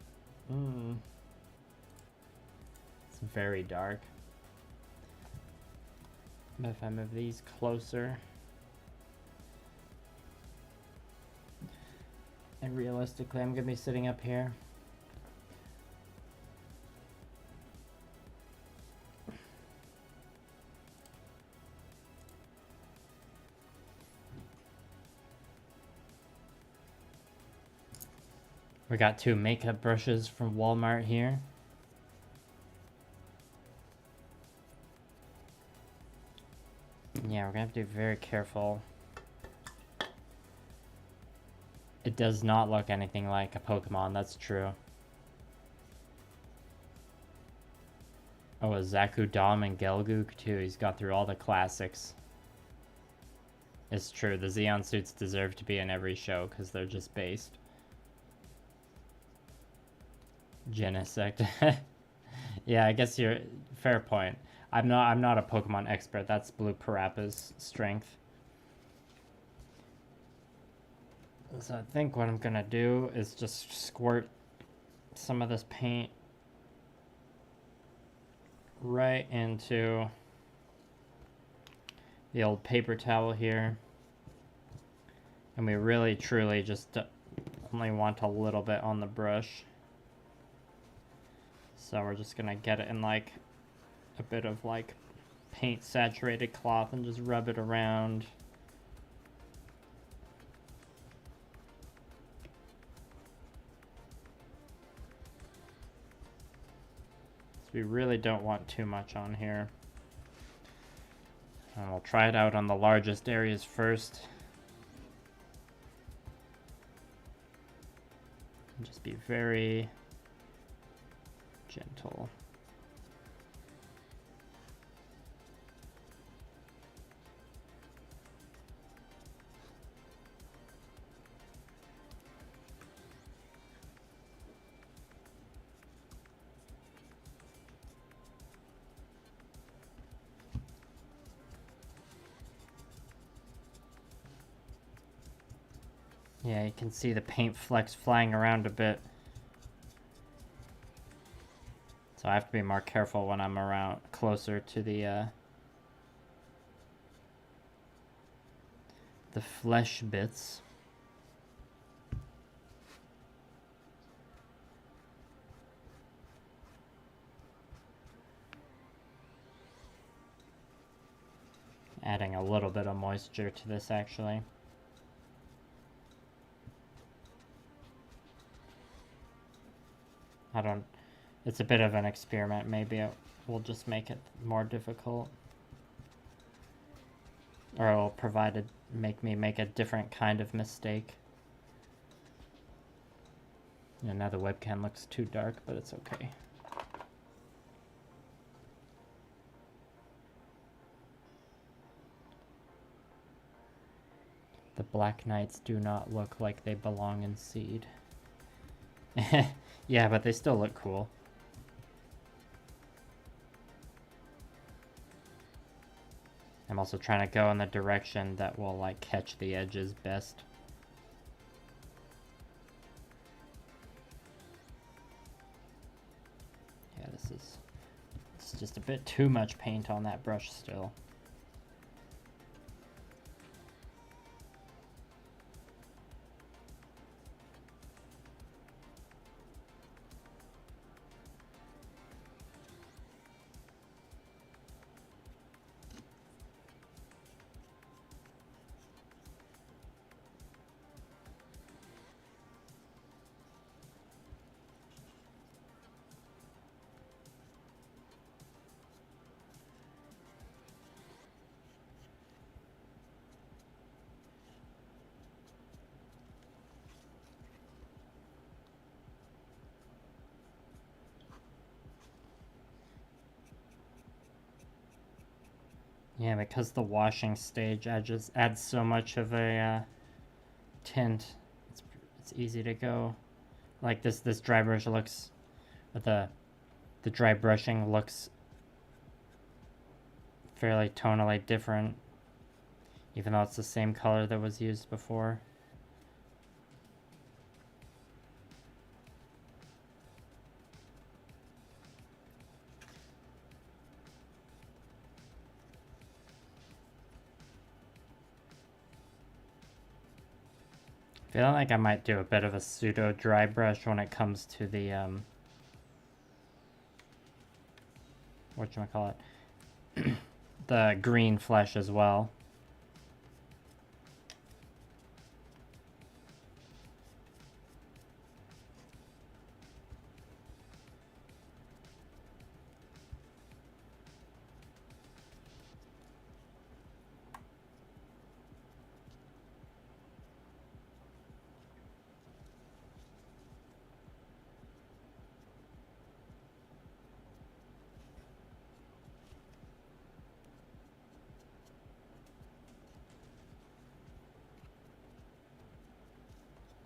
It's very dark. But if I move these closer... And realistically, I'm going to be sitting up here. We got 2 makeup brushes from Walmart here. Yeah, we're gonna have to be very careful. It does not look anything like a Pokemon, that's true. Oh, a Zakudam and Gelgook too. He's got through all the classics. It's true, the Xeon suits deserve to be in every show because they're just based. Genesect. Yeah, I guess you're fair point. I'm not a Pokemon expert. That's Blue Parappa's strength. So I think what I'm gonna do is just squirt some of this paint right into the old paper towel here. And we really truly just only want a little bit on the brush. So we're just gonna get it in like a bit of like paint saturated cloth and just rub it around. So we really don't want too much on here. And we'll try it out on the largest areas first. And just be very gentle. Yeah, you can see the paint flecks flying around a bit. So I have to be more careful when I'm around closer to the flesh bits. Adding a little bit of moisture to this actually. It's a bit of an experiment. Maybe it will just make it more difficult. Or it will make me make a different kind of mistake. Yeah, now the webcam looks too dark, but it's okay. The Black Knights do not look like they belong in Seed. Yeah, but they still look cool. I'm also trying to go in the direction that will like catch the edges best. Yeah, it's just a bit too much paint on that brush still. Yeah, because the washing stage adds so much of a tint, it's easy to go. Like this dry brush looks, the dry brushing looks fairly tonally different, even though it's the same color that was used before. Feeling like I might do a bit of a pseudo dry brush when it comes to the whatchamacallit, the green flesh as well.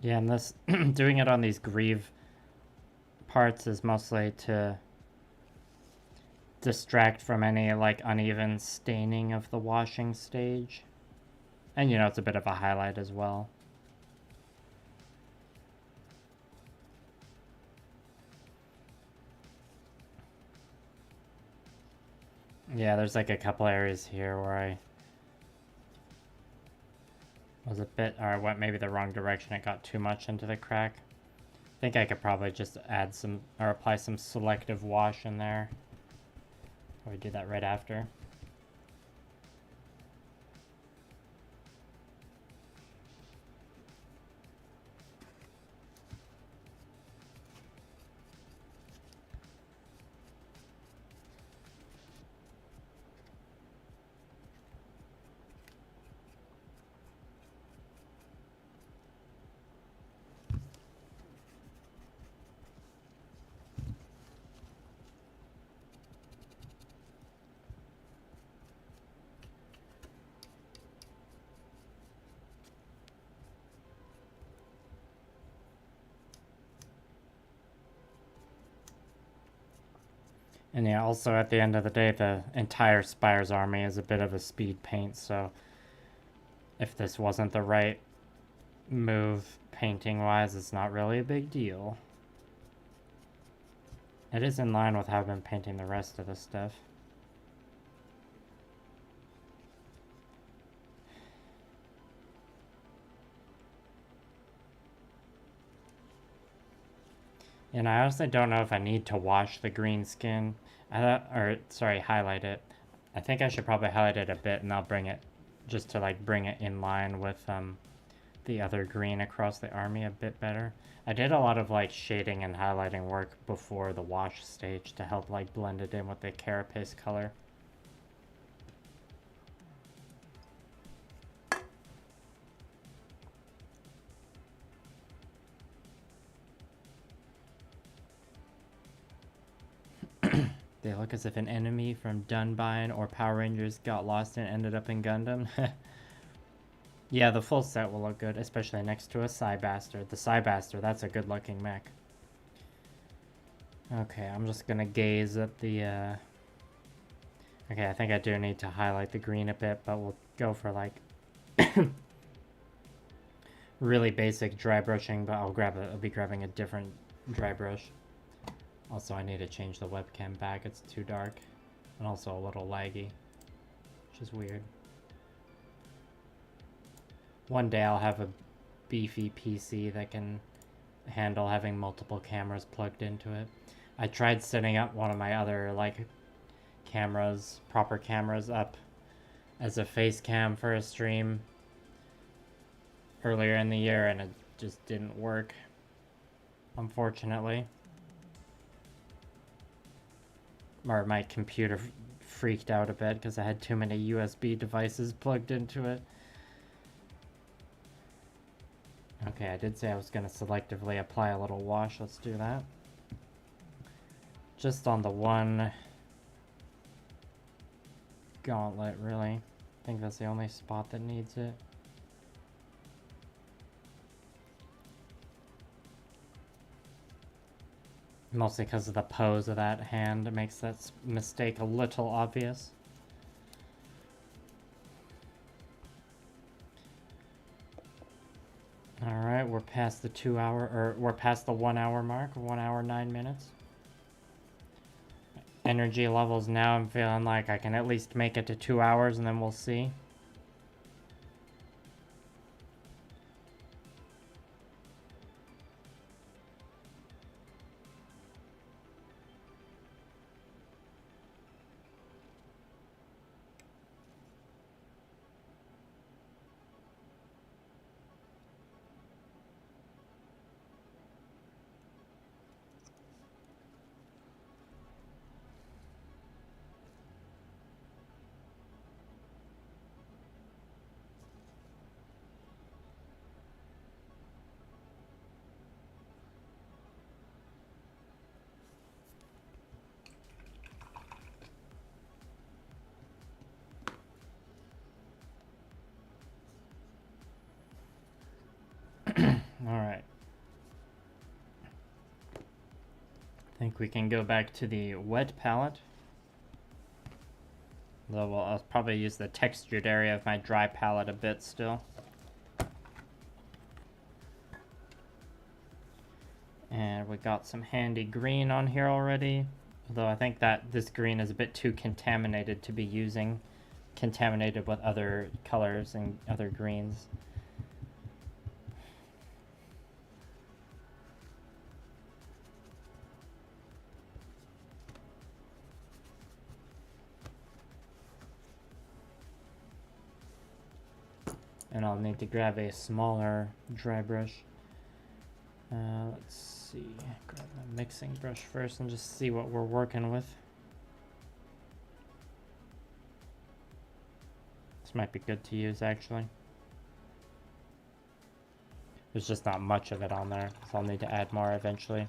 Yeah, and this doing it on these greave parts is mostly to distract from any like uneven staining of the washing stage. And you know, it's a bit of a highlight as well. Yeah, there's like a couple areas here where I was a bit, or I went maybe the wrong direction. It got too much into the crack. I think I could probably just add some, or apply some selective wash in there. Or we do that right after. And yeah, also at the end of the day, the entire Spires army is a bit of a speed paint, so if this wasn't the right move painting-wise, it's not really a big deal. It is in line with how I've been painting the rest of the stuff. And I honestly don't know if I need to wash the green skin. Highlight it. I think I should probably highlight it a bit, and I'll bring it, just to like bring it in line with the other green across the army a bit better. I did a lot of like shading and highlighting work before the wash stage to help like blend it in with the carapace color. They look as if an enemy from Dundamom or Power Rangers got lost and ended up in Gundam. Yeah, the full set will look good, especially next to a Psybaster. The Psybaster, that's a good looking mech. Okay, I'm just gonna gaze at the, Okay, I think I do need to highlight the green a bit, but we'll go for like really basic dry brushing, but I'll be grabbing a different dry brush. Also, I need to change the webcam back, it's too dark. And also a little laggy, which is weird. One day I'll have a beefy PC that can handle having multiple cameras plugged into it. I tried setting up one of my other, like, cameras, proper cameras up as a face cam for a stream earlier in the year, and it just didn't work, unfortunately. Or my computer freaked out a bit because I had too many USB devices plugged into it. Okay, I did say I was going to selectively apply a little wash. Let's do that. Just on the one gauntlet, really. I think that's the only spot that needs it. Mostly because of the pose of that hand, it makes that mistake a little obvious. Alright, we're past the 2 hour, or we're past the 1 hour mark, 1 hour 9 minutes. Energy levels now, I'm feeling like I can at least make it to 2 hours and then we'll see. Alright. I think we can go back to the wet palette. Though I'll probably use the textured area of my dry palette a bit still. And we got some handy green on here already. Although I think that this green is a bit too contaminated to be using. Contaminated with other colors and other greens. And I'll need to grab a smaller dry brush. Let's see, grab my mixing brush first and just see what we're working with. This might be good to use actually. There's just not much of it on there, so I'll need to add more eventually.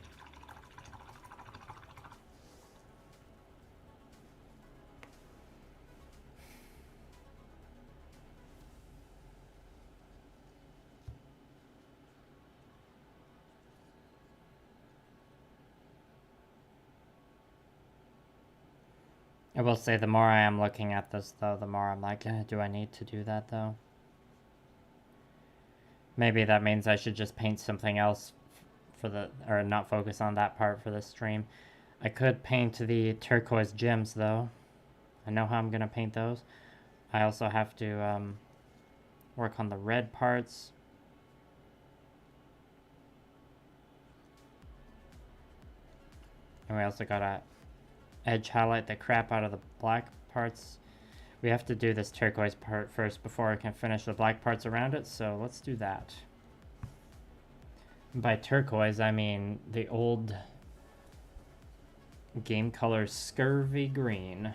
I will say the more I am looking at this though, the more I'm like, do I need to do that though? Maybe that means I should just paint something else for the, or not focus on that part for the stream. I could paint the turquoise gems though. I know how I'm gonna paint those. I also have to work on the red parts. And we also gotta edge highlight the crap out of the black parts. We have to do this turquoise part first before I can finish the black parts around it, so let's do that. By turquoise, I mean the old game color scurvy green.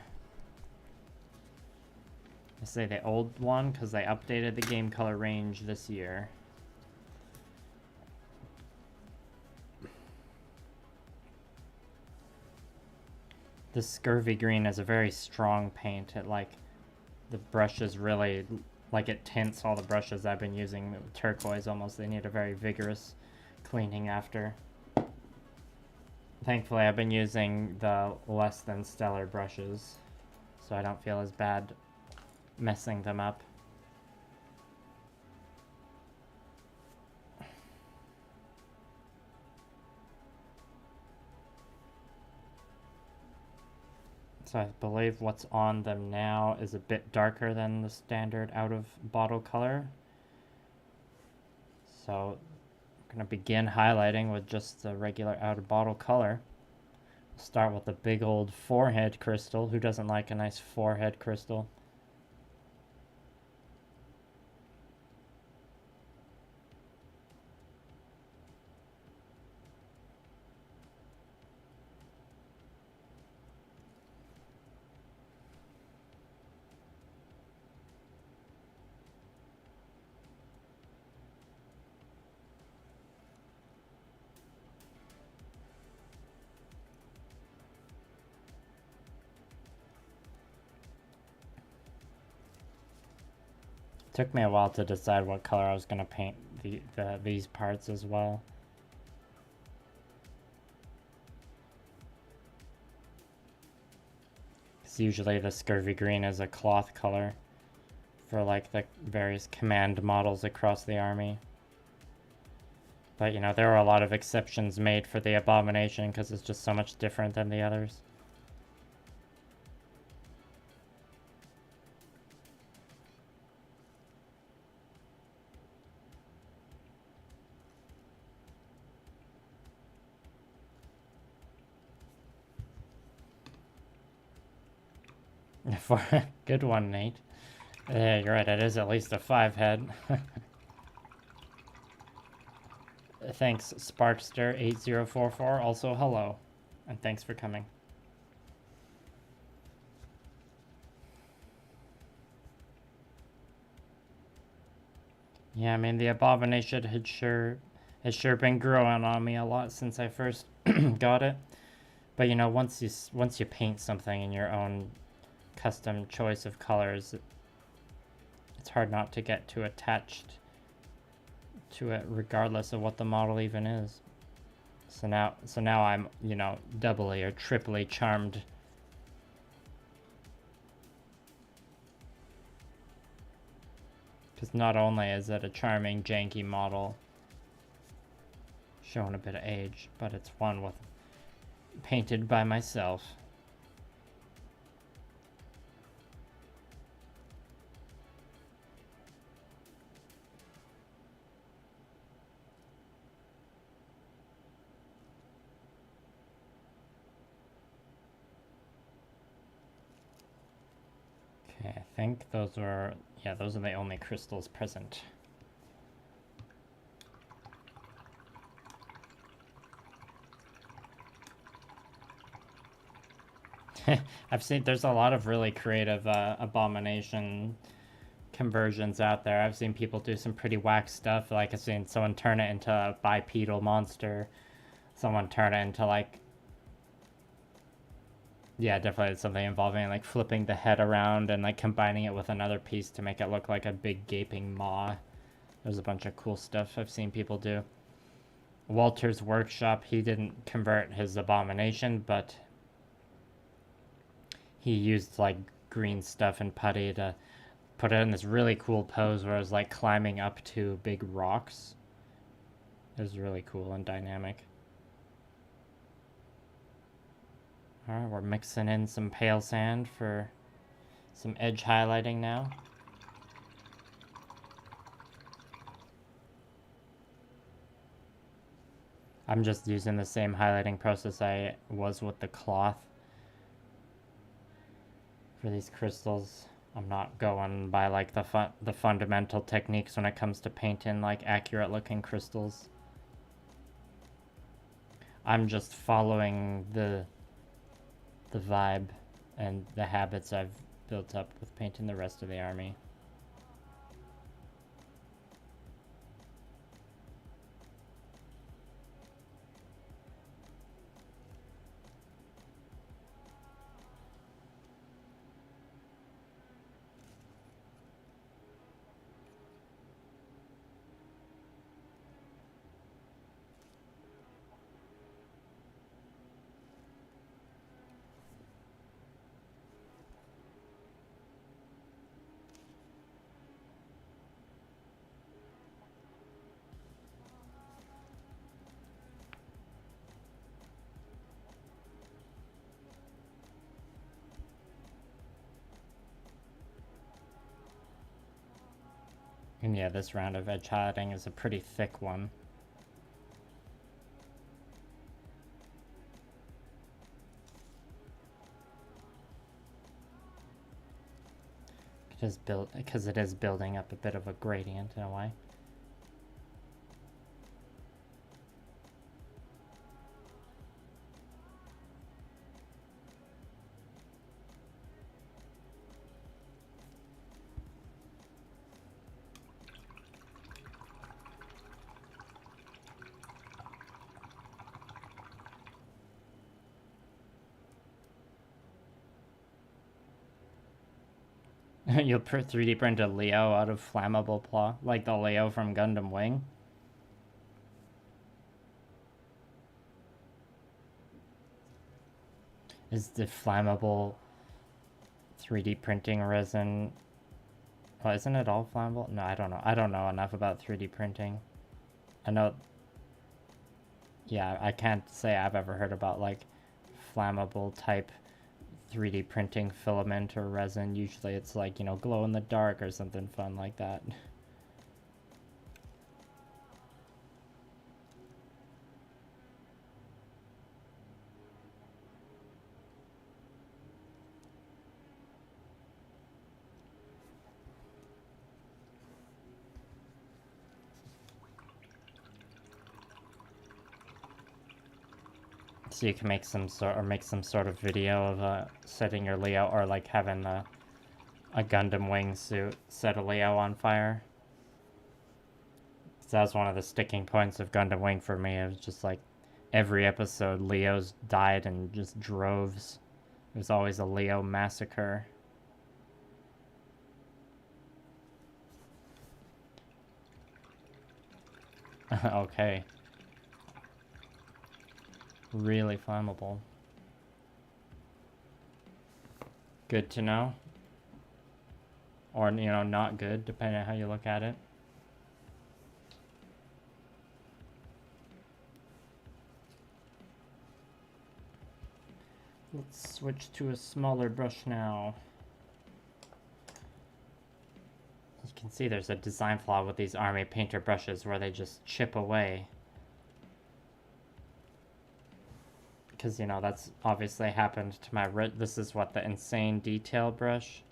I say the old one because they updated the game color range this year. The scurvy green is a very strong paint. It the brushes really, it tints all the brushes I've been using. Turquoise almost, they need a very vigorous cleaning after. Thankfully I've been using the less than stellar brushes, so I don't feel as bad messing them up. So I believe what's on them now is a bit darker than the standard out of bottle color. So I'm going to begin highlighting with just the regular out of bottle color. We'll start with the big old forehead crystal. Who doesn't like a nice forehead crystal? Took me a while to decide what color I was going to paint these parts as well. Because usually the scurvy green is a cloth color for the various command models across the army. But you know, there are a lot of exceptions made for the Abomination because it's just so much different than the others. Good one, Nate. Yeah, you're right, it is at least a 5 head. Thanks, Sparkster8044. Also, hello. And thanks for coming. Yeah, I mean, the Abomination has sure been growing on me a lot since I first got it. But you know, once you paint something in your own custom choice of colors, it's hard not to get too attached to it, regardless of what the model even is. So now I'm, you know, doubly or triply charmed. Because not only is it a charming, janky model showing a bit of age, but it's one with painted by myself. Okay, I think those are the only crystals present. I've seen there's a lot of really creative Abomination conversions out there. I've seen people do some pretty whack stuff. Like I've seen someone turn it into a bipedal monster. Someone turn it into yeah, definitely something involving flipping the head around and combining it with another piece to make it look like a big gaping maw. There's a bunch of cool stuff I've seen people do. Walter's Workshop, he didn't convert his Abomination, but he used green stuff and putty to put it in this really cool pose where it was climbing up to big rocks. It was really cool and dynamic. Alright, we're mixing in some pale sand for some edge highlighting now. I'm just using the same highlighting process I was with the cloth for these crystals. I'm not going by like the fundamental techniques when it comes to painting like accurate looking crystals. I'm just following the vibe and the habits I've built up with painting the rest of the army. And yeah, this round of edge highlighting is a pretty thick one. Because it is building up a bit of a gradient in a way. You'll 3D print a Leo out of flammable claw, like the Leo from Gundam Wing. Is the flammable 3D printing resin... Oh, isn't it all flammable? No, I don't know. I don't know enough about 3D printing. I know... Yeah, I can't say I've ever heard about, like, flammable type 3D printing filament or resin. Usually it's like, you know, glow in the dark or something fun like that. So you can make some sort of video of setting your Leo, or like having a Gundam wingsuit set a Leo on fire. So that was one of the sticking points of Gundam Wing for me. It was just like every episode Leos died in just droves. It was always a Leo massacre. Okay. Really flammable. Good to know. Or, you know, not good, depending on how you look at it. Let's switch to a smaller brush now. You can see there's a design flaw with these army painter brushes where they just chip away. Because, you know, that's obviously happened to my... This is what, the insane detail brush?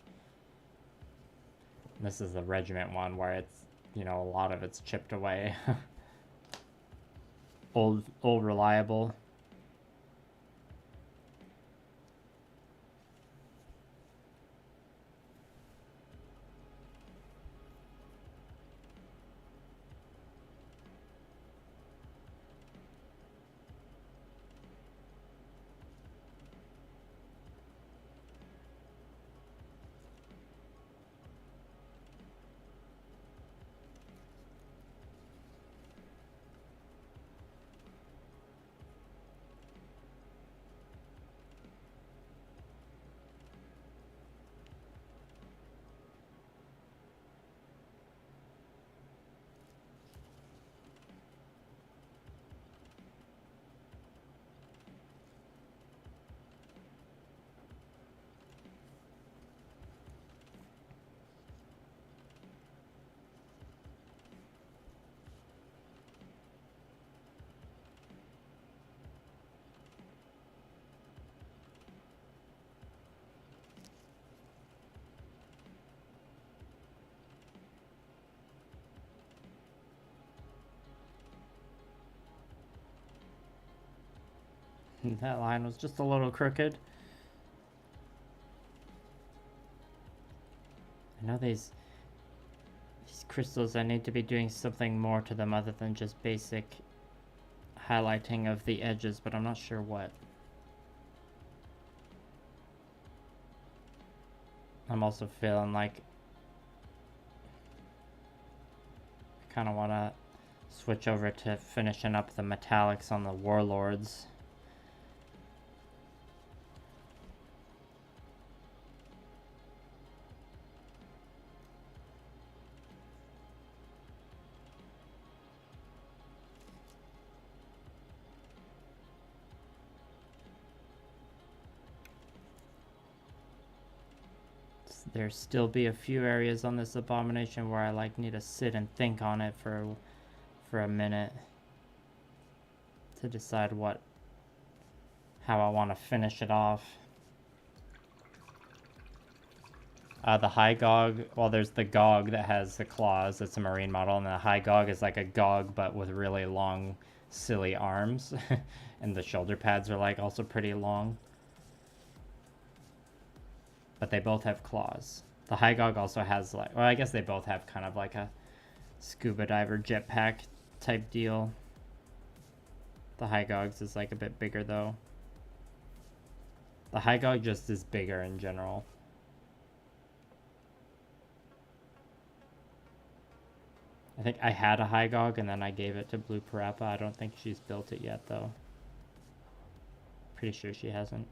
This is the regiment one where it's, you know, a lot of it's chipped away. old reliable. That line was just a little crooked. I know these crystals, I need to be doing something more to them other than just basic highlighting of the edges, but I'm not sure what. I'm also feeling like I kind of want to switch over to finishing up the metallics on the warlords. There still be a few areas on this abomination where I like need to sit and think on it for a minute to decide how I want to finish it off. The high Gogg, well, there's the Gogg that has the claws. It's a marine model, and the high Gogg is like a Gogg but with really long, silly arms, and the shoulder pads are like also pretty long. But they both have claws. The high Gogg also has like, well, I guess they both have kind of like a scuba diver jetpack type deal. The high Gogg's is like a bit bigger though. The high Gogg just is bigger in general. I think I had a high Gogg and then I gave it to Blue Parappa. I don't think she's built it yet though. Pretty sure she hasn't.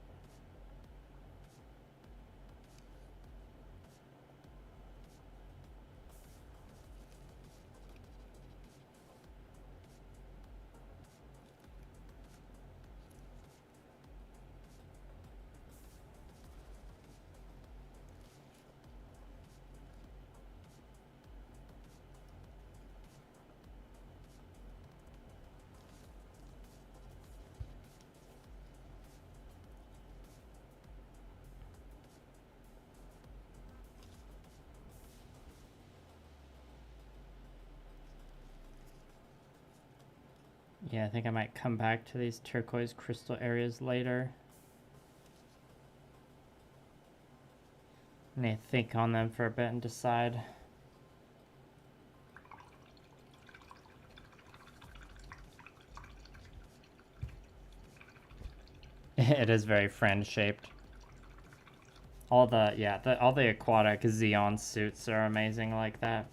Yeah, I think I might come back to these turquoise crystal areas later. I need to think on them for a bit and decide. It is very friend-shaped. All the aquatic Xeon suits are amazing like that.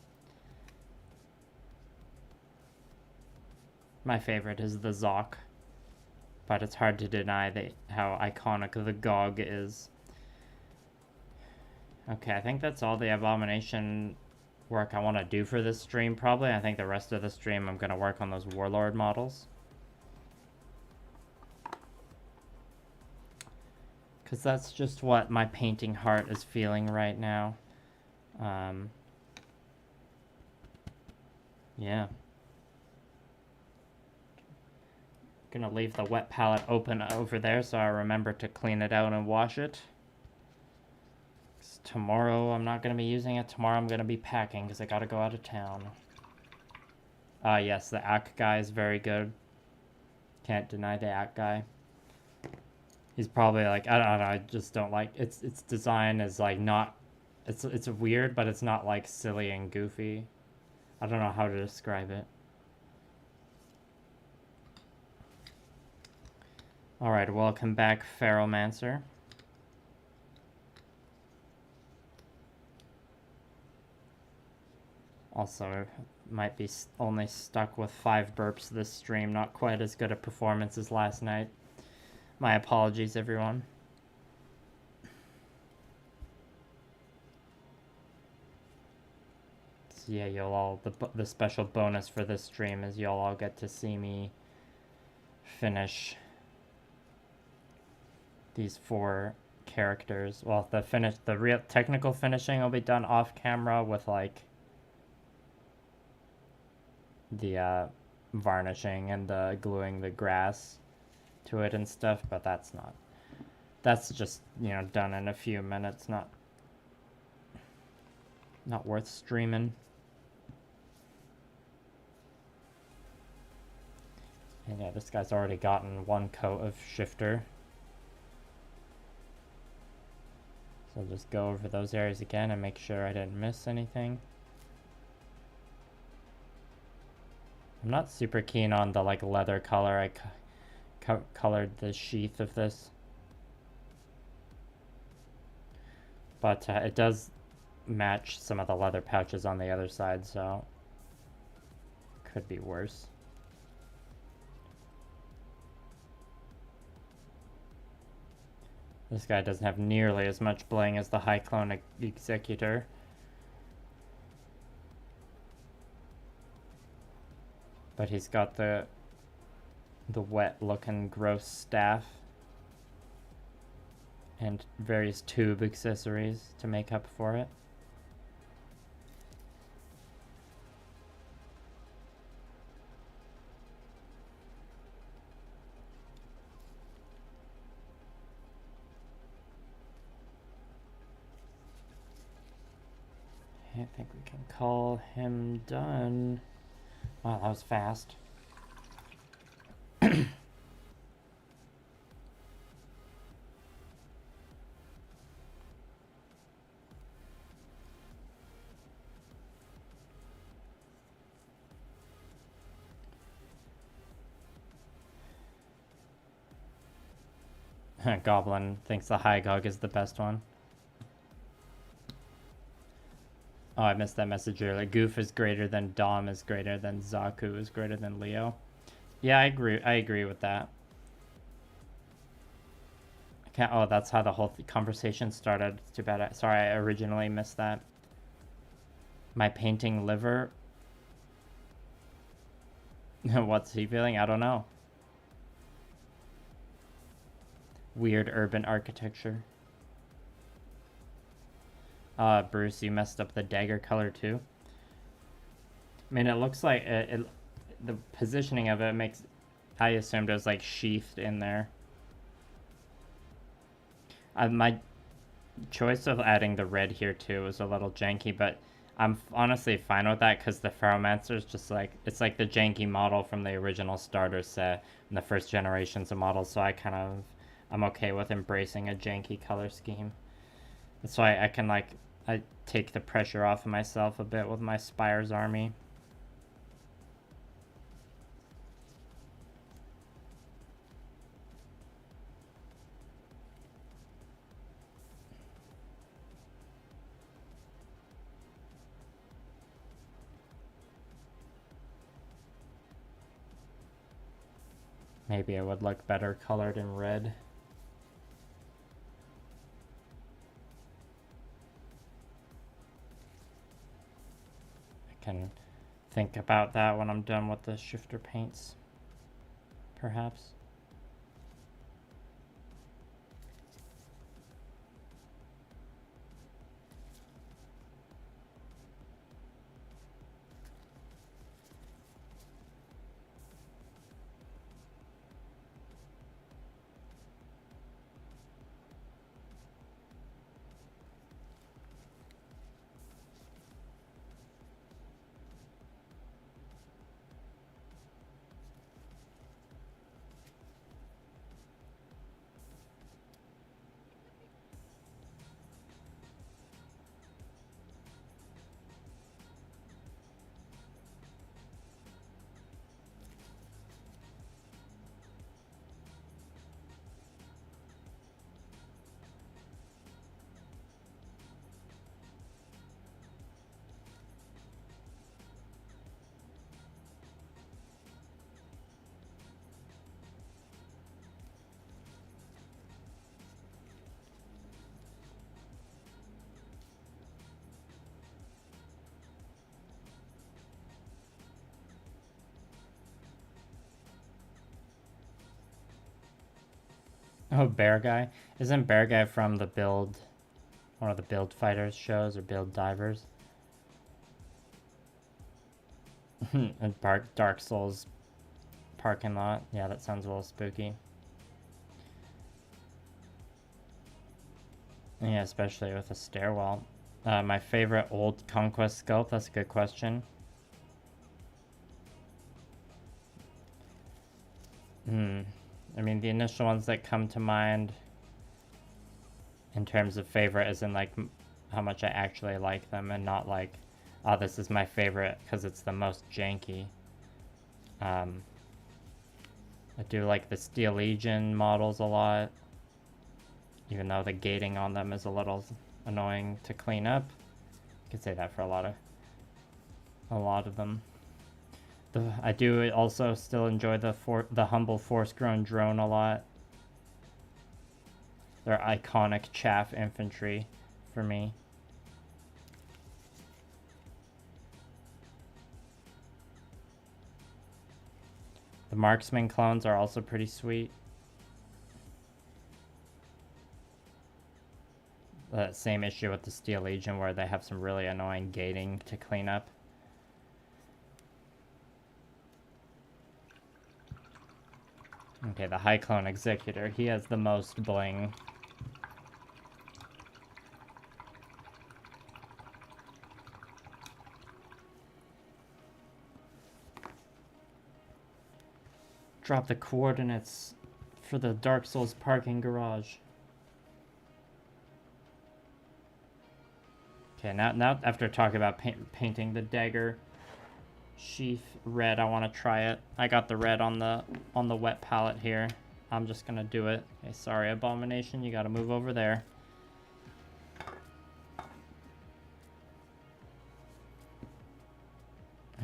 My favorite is the Zoc, but it's hard to deny how iconic the Gogg is. Okay, I think that's all the abomination work I want to do for this stream, probably. I think the rest of the stream I'm going to work on those warlord models. Because that's just what my painting heart is feeling right now. Yeah. Gonna leave the wet palette open over there so I remember to clean it out and wash it. Tomorrow I'm not gonna be using it. Tomorrow I'm gonna be packing because I gotta go out of town. Yes, the Ak guy is very good. Can't deny the Ak guy. He's probably like, I don't know, I just don't like its design is like not, it's weird, but it's not like silly and goofy. I don't know how to describe it. Alright, welcome back, Ferromancer. Also, might be only stuck with 5 burps this stream. Not quite as good a performance as last night. My apologies, everyone. So yeah, you'll all, the special bonus for this stream is you'll all get to see me finish these 4 characters. Well, the real technical finishing will be done off camera with like the varnishing and the gluing the grass to it and stuff, but that's just, you know, done in a few minutes, not worth streaming. And yeah, this guy's already gotten one coat of shifter. So I'll just go over those areas again and make sure I didn't miss anything. I'm not super keen on the like leather color. I colored the sheath of this. But it does match some of the leather pouches on the other side, so could be worse. This guy doesn't have nearly as much bling as the high clone executor. But he's got the wet looking gross staff and various tube accessories to make up for it. I think we can call him done. Wow, that was fast. Goblin thinks the high Gogg is the best one. Oh, I missed that message earlier. Goof is greater than Dom is greater than Zaku is greater than Leo. Yeah, I agree with that. I can't. Oh, that's how the whole conversation started. It's too bad. Sorry, I originally missed that. My painting liver. What's he feeling? I don't know. Weird urban architecture. Bruce, you messed up the dagger color too. I mean, it looks like the positioning of it makes. I assumed it was like sheathed in there. My choice of adding the red here too was a little janky, but I'm honestly fine with that because the Ferromancer is just like, it's like the janky model from the original starter set in the first generations of models, so I'm okay with embracing a janky color scheme. That's why I can I take the pressure off of myself a bit with my Spires army. Maybe it would look better colored in red. I can think about that when I'm done with the shifter paints, perhaps. Oh, Bear Guy? Isn't Bear Guy from the Build, one of the Build Fighters shows, or Build Divers? And Dark Souls parking lot. Yeah, that sounds a little spooky. Yeah, especially with a stairwell. My favorite old conquest sculpt, that's a good question. I mean, the initial ones that come to mind in terms of favorite is in like how much I actually like them, and not like, oh, this is my favorite because it's the most janky. I do like the Steel Legion models a lot, even though the gating on them is a little annoying to clean up. You could say that for a lot of them. I do also still enjoy the humble force-grown drone a lot. They're iconic chaff infantry for me. The marksman clones are also pretty sweet. That same issue with the Steel Legion where they have some really annoying gating to clean up. Okay, the High Clone Executor, he has the most bling. Drop the coordinates for the Dark Souls parking garage. Okay, now after talking about painting the dagger sheath red, I want to try it. I got the red on the wet palette here. I'm just gonna do it. Okay, sorry, Abomination, you gotta move over there.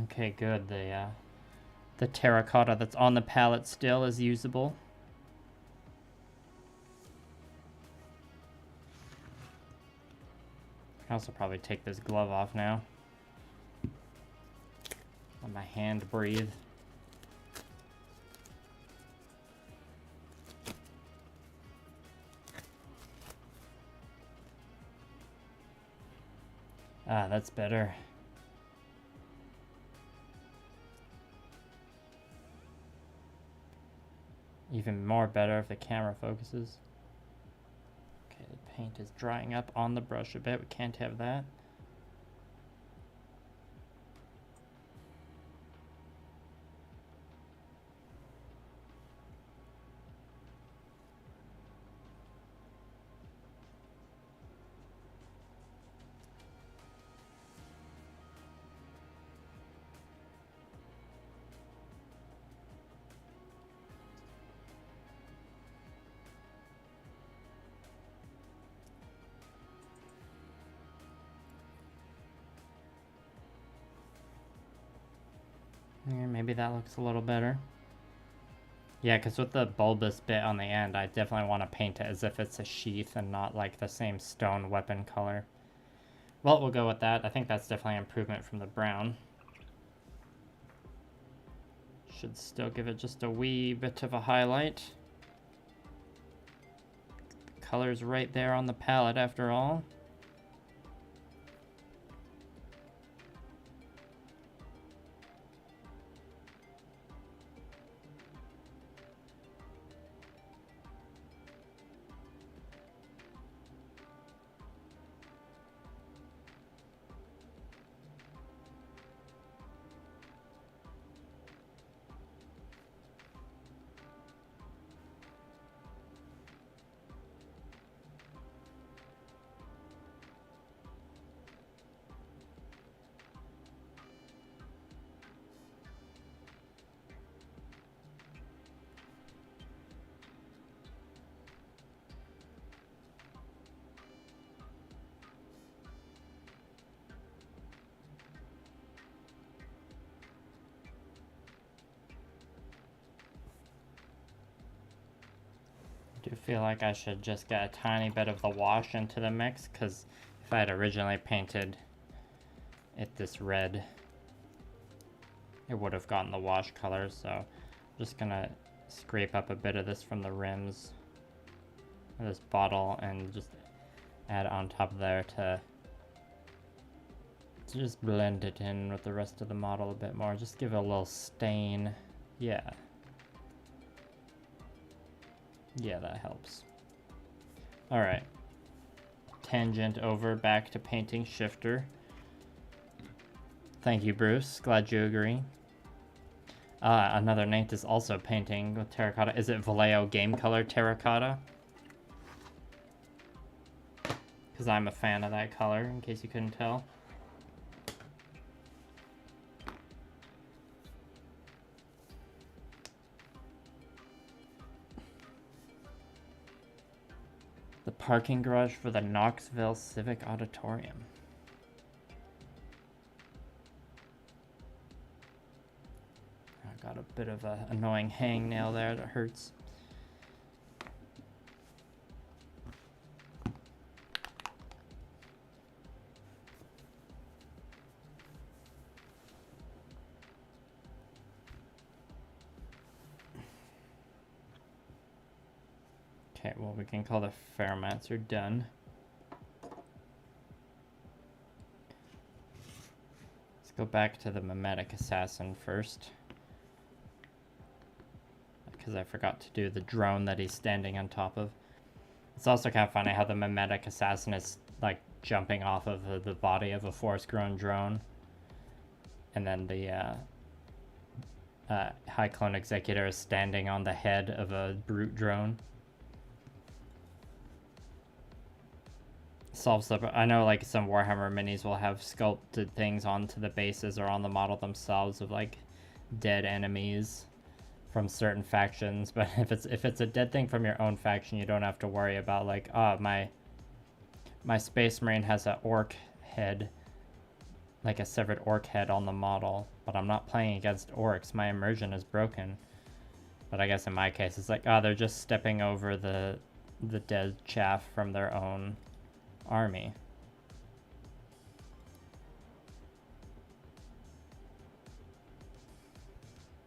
Okay, good. The terracotta that's on the palette still is usable. I also probably take this glove off now. Let my hand breathe. Ah, that's better. Even more better if the camera focuses. Okay, the paint is drying up on the brush a bit. We can't have that. Yeah, maybe that looks a little better. Yeah, because with the bulbous bit on the end, I definitely want to paint it as if it's a sheath and not like the same stone weapon color. Well, we'll go with that. I think that's definitely an improvement from the brown. Should still give it just a wee bit of a highlight. The color's right there on the palette after all. I do feel like I should just get a tiny bit of the wash into the mix, because if I had originally painted it this red, it would have gotten the wash color. So I'm just gonna scrape up a bit of this from the rims of this bottle and just add it on top there to just blend it in with the rest of the model a bit more. Just give it a little stain. Yeah. Yeah, that helps. Alright. Tangent over back to painting shifter. Thank you, Bruce. Glad you agree. Another Nate is also painting with terracotta. Is it Vallejo Game Color Terracotta? Because I'm a fan of that color, in case you couldn't tell. The parking garage for the Knoxville Civic Auditorium. I got a bit of an annoying hangnail there that hurts. Okay, well, we can call the Ferromancer done. Let's go back to the Mimetic Assassin first. Because I forgot to do the drone that he's standing on top of. It's also kind of funny how the Mimetic Assassin is, like, jumping off of the body of a forest-grown drone. And then the High Clone Executor is standing on the head of a brute drone. Solves the... I know, like, some Warhammer minis will have sculpted things onto the bases or on the model themselves of, like, dead enemies from certain factions, but if it's a dead thing from your own faction, you don't have to worry about, like, oh, my Space Marine has an orc head, like a severed orc head on the model, but I'm not playing against orcs. My immersion is broken. But I guess in my case, it's like, oh, they're just stepping over the dead chaff from their own army.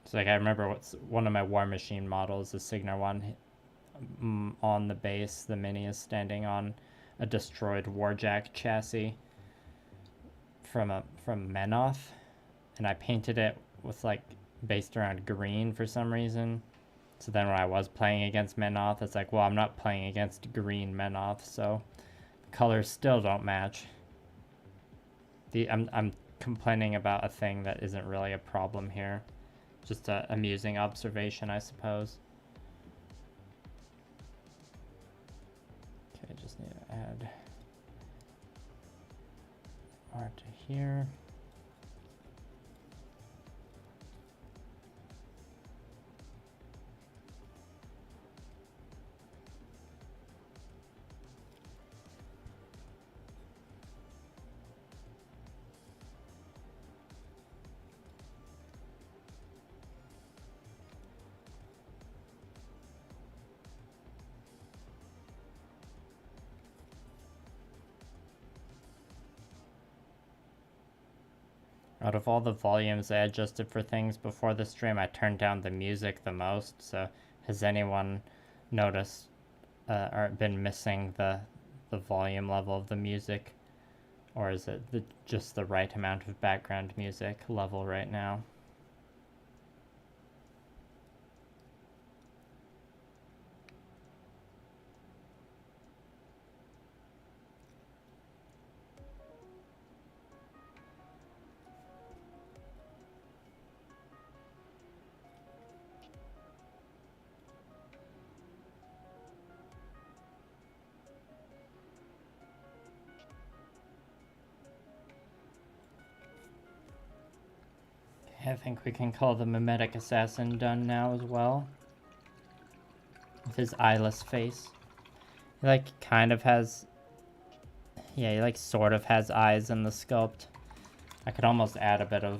So, like, I remember what's one of my War Machine models, the Signar one, on the base, the mini is standing on a destroyed Warjack chassis from Menoth, and I painted it with, like, based around green for some reason. So then when I was playing against Menoth, it's like, well, I'm not playing against green Menoth, so the colors still don't match. I'm complaining about a thing that isn't really a problem here. Just an amusing observation, I suppose. Okay, just need to add art to here. Out of all the volumes I adjusted for things before the stream, I turned down the music the most. So has anyone noticed or been missing the volume level of the music? Or is it just the right amount of background music level right now? I think we can call the Mimetic Assassin done now as well. With his eyeless face. He, like, kind of has... Yeah, he, like, sort of has eyes in the sculpt. I could almost add a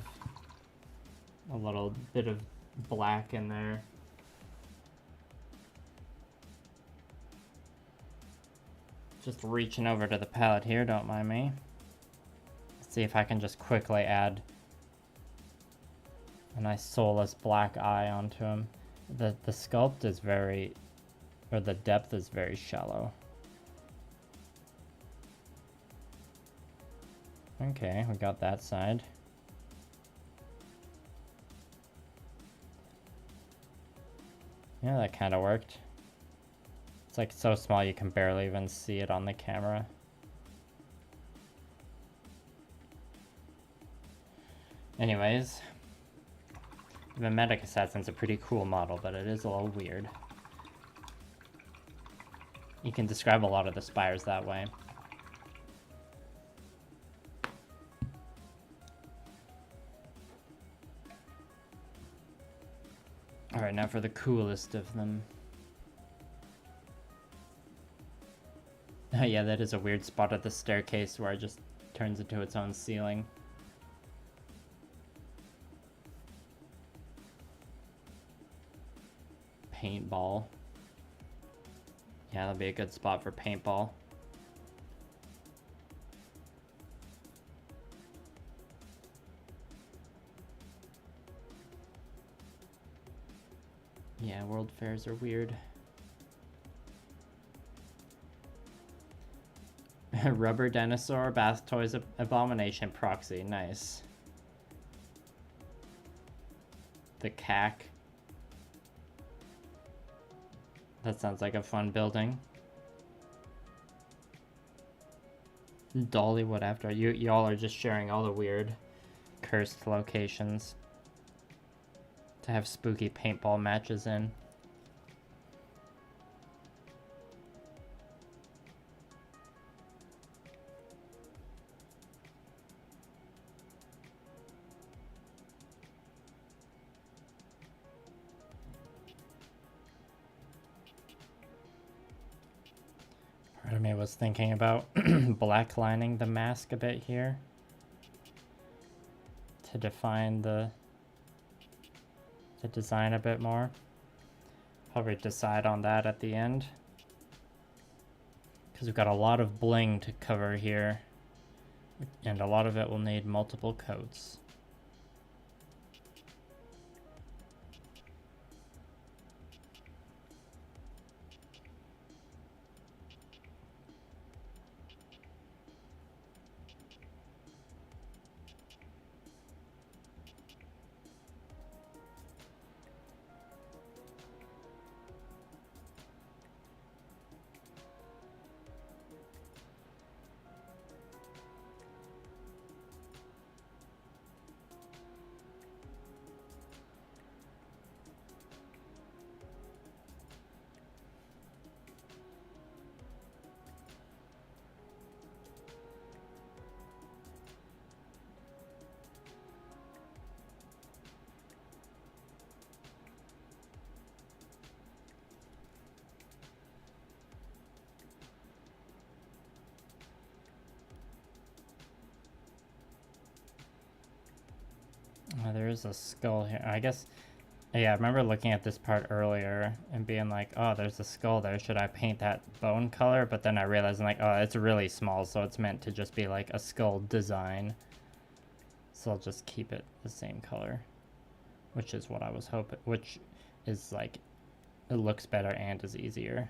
little bit of black in there. Just reaching over to the palette here, don't mind me. Let's see if I can just quickly add a nice soulless black eye onto him. The sculpt is very, or the depth is very shallow. Okay, we got that side. Yeah, that kind of worked. It's like so small you can barely even see it on the camera. Anyways, The Medic Assassin's a pretty cool model, but it is a little weird. You can describe a lot of the spires that way. Alright, now for the coolest of them. Oh yeah, that is a weird spot at the staircase where it just turns into its own ceiling. Paintball. Yeah, that'll be a good spot for paintball. Yeah, world fairs are weird. Rubber dinosaur, bath toys, abomination, proxy, nice. The cack. That sounds like a fun building. Dollywood after. Y'all are just sharing all the weird cursed locations to have spooky paintball matches in. Part of me was thinking about blacklining the mask a bit here to define the design a bit more. Probably decide on that at the end, because we've got a lot of bling to cover here, and a lot of it will need multiple coats. There is a skull here. I guess, yeah, I remember looking at this part earlier and being like, oh, there's a skull there. Should I paint that bone color? But then I realized, I'm like, oh, it's really small, so it's meant to just be like a skull design. So I'll just keep it the same color, which is what I was hoping, which is like, it looks better and is easier.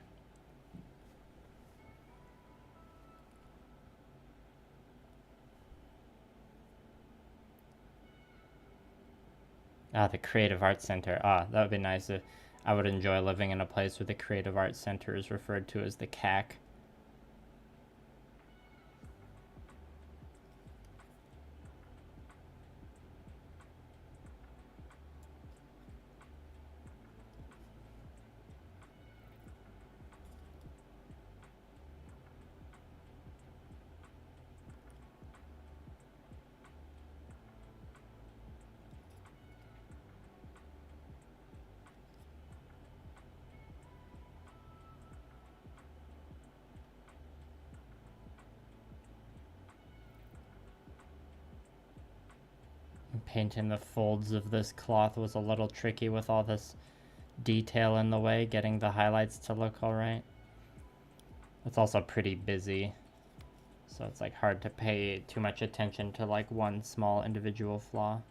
Ah, the Creative Arts Center. Ah, that would be nice. I would enjoy living in a place where the Creative Arts Center is referred to as the CAC. Painting the folds of this cloth was a little tricky with all this detail in the way, getting the highlights to look alright. It's also pretty busy, so it's like hard to pay too much attention to like one small individual flaw.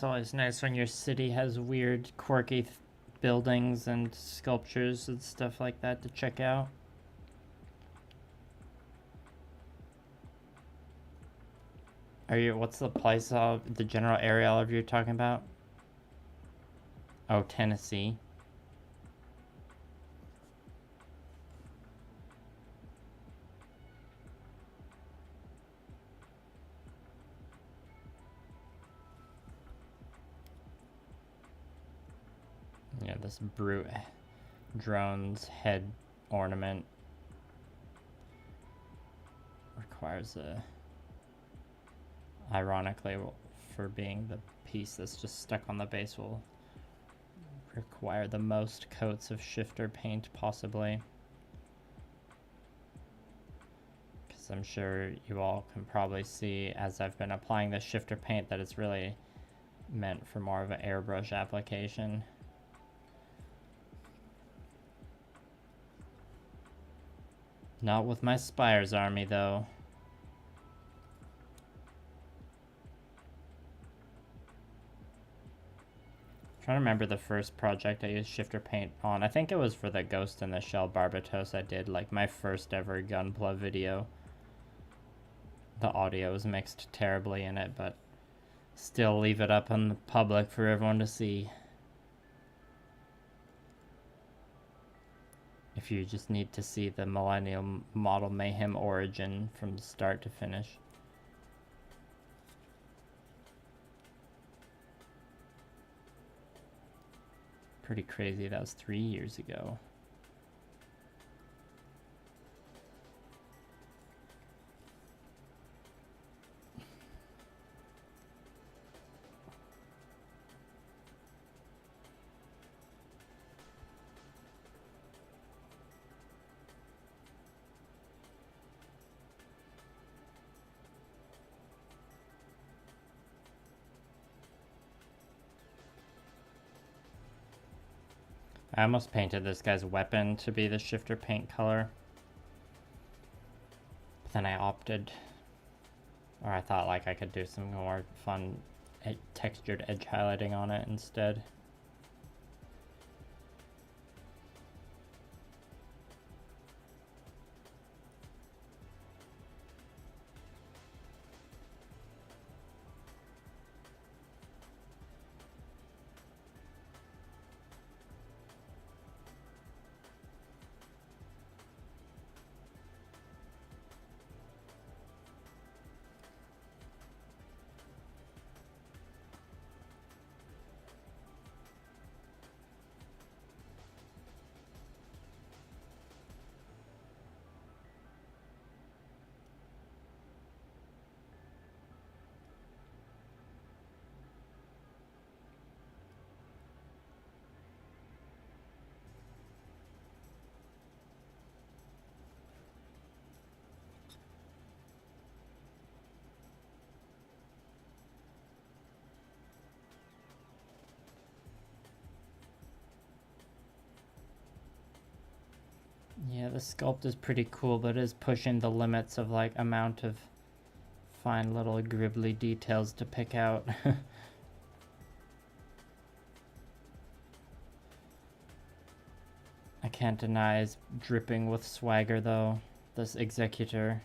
It's always nice when your city has weird, quirky buildings and sculptures and stuff like that to check out. What's the place of the general area of you're talking about? Oh, Tennessee. Yeah, this brute drone's head ornament requires a, ironically, for being the piece that's just stuck on the base, will require the most coats of shifter paint possibly. Because I'm sure you all can probably see as I've been applying the shifter paint that it's really meant for more of an airbrush application. Not with my Spires army, though. I'm trying to remember the first project I used shifter paint on. I think it was for the Ghost in the Shell Barbatos I did, like my first ever Gunpla video. The audio was mixed terribly in it, but still leave it up on the public for everyone to see. If you just need to see the Millennial Model Mayhem origin from start to finish. Pretty crazy, that was 3 years ago. I almost painted this guy's weapon to be the shifter paint color. But then I opted, or I thought like I could do some more fun textured edge highlighting on it instead. Yeah, the sculpt is pretty cool, but it is pushing the limits of like amount of fine little gribbly details to pick out. I can't deny it's dripping with swagger though, this executor.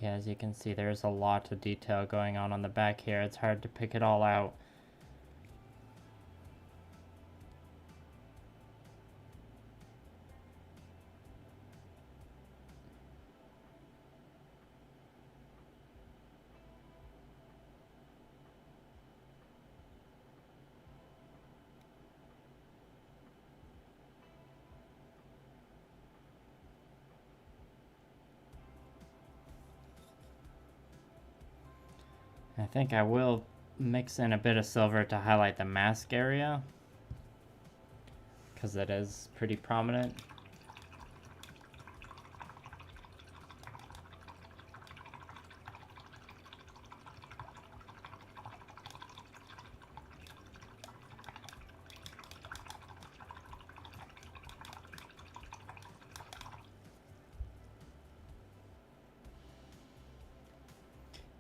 Yeah, as you can see, there's a lot of detail going on the back here. It's hard to pick it all out. I think I will mix in a bit of silver to highlight the mask area, because it is pretty prominent.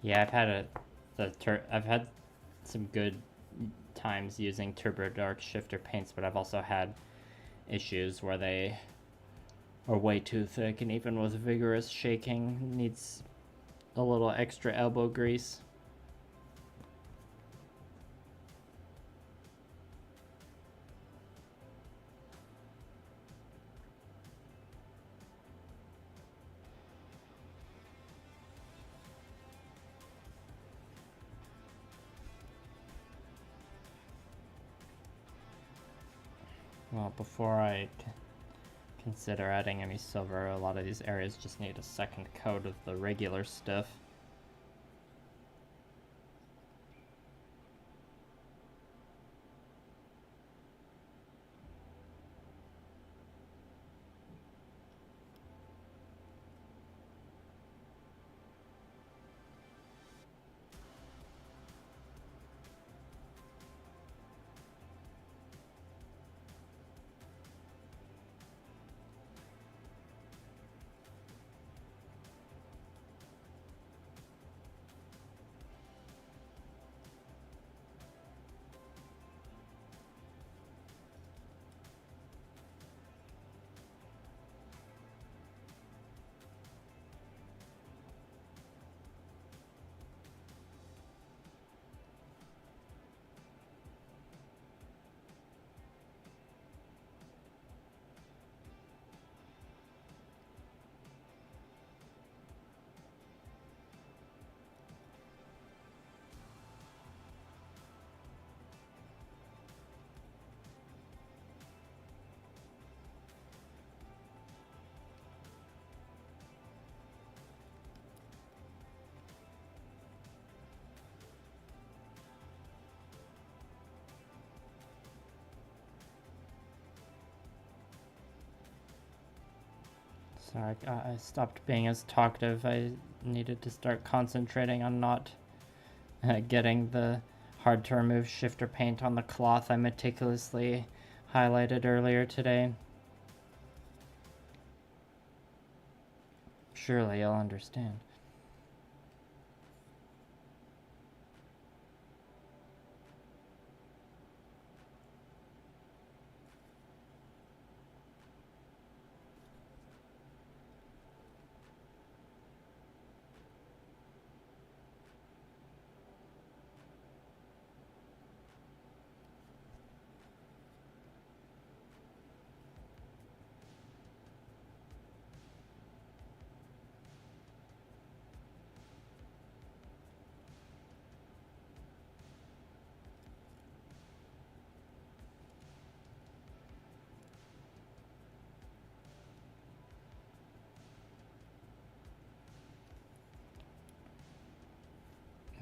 Yeah, I've had some good times using Turbo Dark shifter paints, but I've also had issues where they are way too thick, and even with vigorous shaking, needs a little extra elbow grease. Well, before I consider adding any silver, a lot of these areas just need a second coat of the regular stuff. Sorry, I stopped being as talkative. I needed to start concentrating on not getting the hard to remove shifter paint on the cloth I meticulously highlighted earlier today. Surely you'll understand.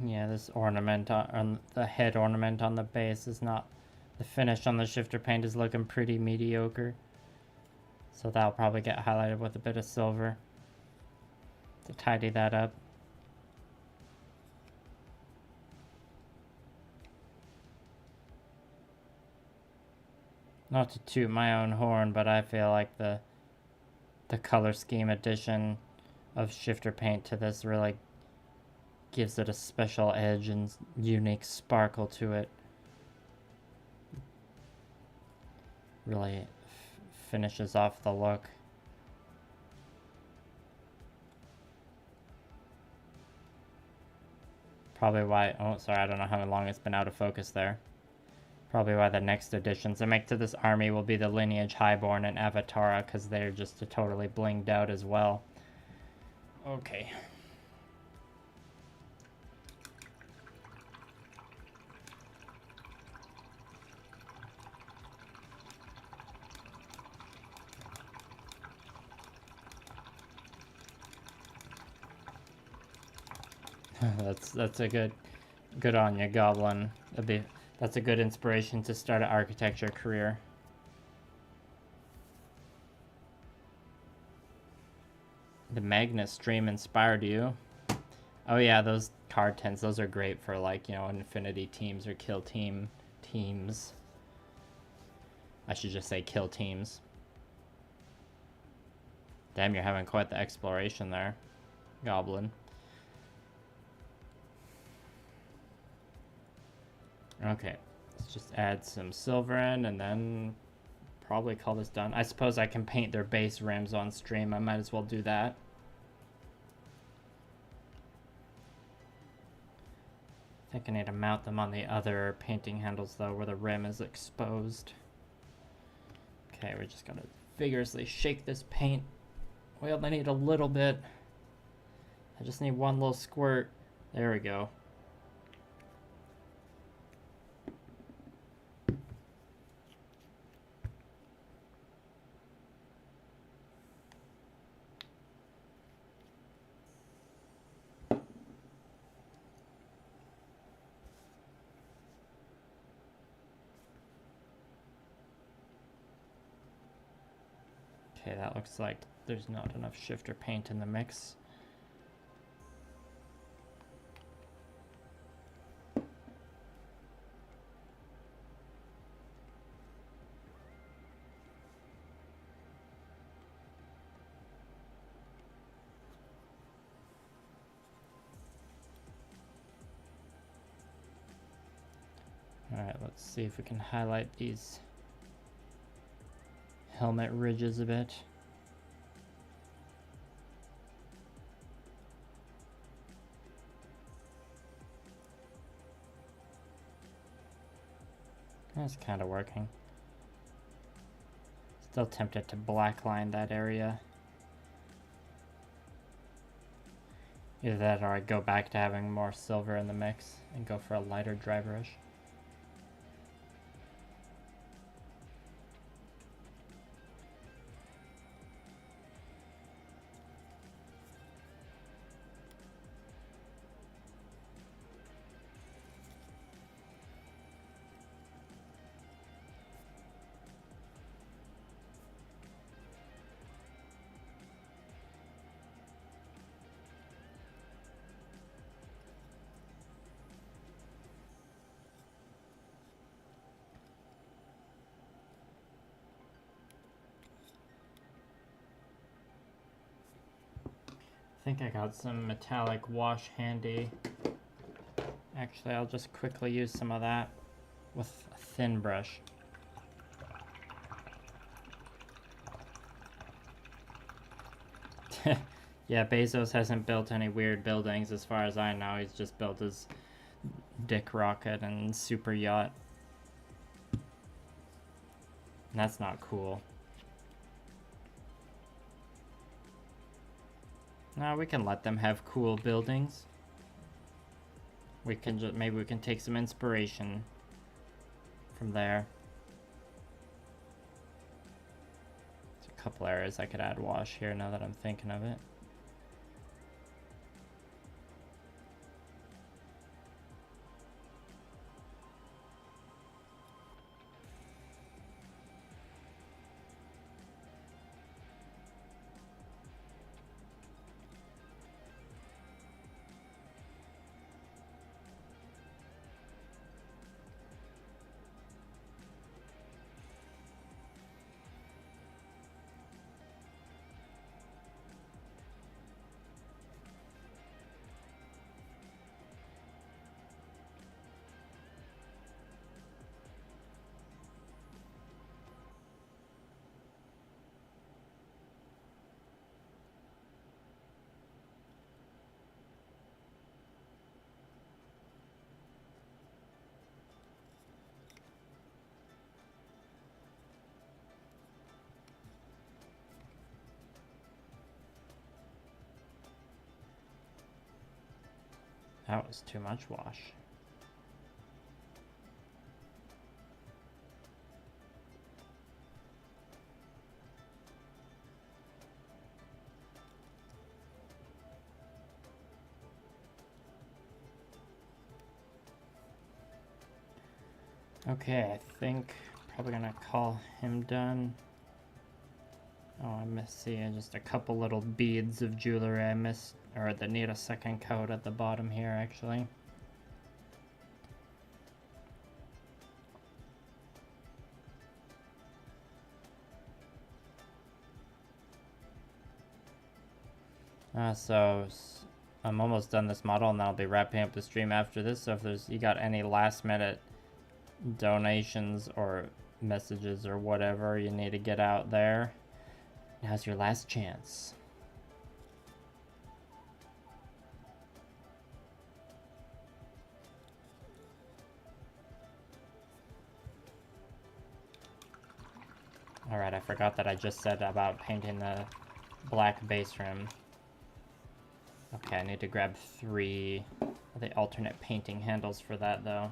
Yeah, this ornament on the head ornament on the base is not... The finish on the shifter paint is looking pretty mediocre. So that'll probably get highlighted with a bit of silver to tidy that up. Not to toot my own horn, but I feel like the color scheme addition of shifter paint to this really gives it a special edge and unique sparkle to it. Really finishes off the look. Probably why... Oh, sorry, I don't know how long it's been out of focus there. Probably why the next additions I make to this army will be the Lineage Highborn and Avatara, because they're just totally blinged out as well. Okay. That's a good Good on you, Goblin. That's a good inspiration to start an architecture career. The Magnus stream inspired you. Oh yeah, those card tents, those are great for, like, you know, infinity teams or kill teams. I should just say kill teams. Damn, you're having quite the exploration there, Goblin. Okay, let's just add some silver in and then probably call this done. I suppose I can paint their base rims on stream. I might as well do that. I think I need to mount them on the other painting handles though, where the rim is exposed. Okay, we're just gonna vigorously shake this paint. We only need a little bit. I just need one little squirt. There we go. Okay, that looks like there's not enough shifter paint in the mix. Alright, let's see if we can highlight these helmet ridges a bit. That's kind of working. Still tempted to blackline that area. Either that or I go back to having more silver in the mix and go for a lighter dry brush. I think I got some metallic wash handy. Actually, I'll just quickly use some of that with a thin brush. Yeah, Bezos hasn't built any weird buildings as far as I know. He's just built his dick rocket and super yacht. And that's not cool. No, we can let them have cool buildings. We can just, maybe we can take some inspiration from there. There's a couple areas I could add wash here now that I'm thinking of it. That was too much wash. Okay, I think probably gonna call him done. Oh, I missed seeing just a couple little beads of jewelry I missed, or that need a second coat at the bottom here, actually. So I'm almost done this model, and then I'll be wrapping up the stream after this. So if you got any last minute donations or messages or whatever you need to get out there, now's your last chance. Alright, I forgot that I just said about painting the black base rim. Okay, I need to grab 3 of the alternate painting handles for that, though.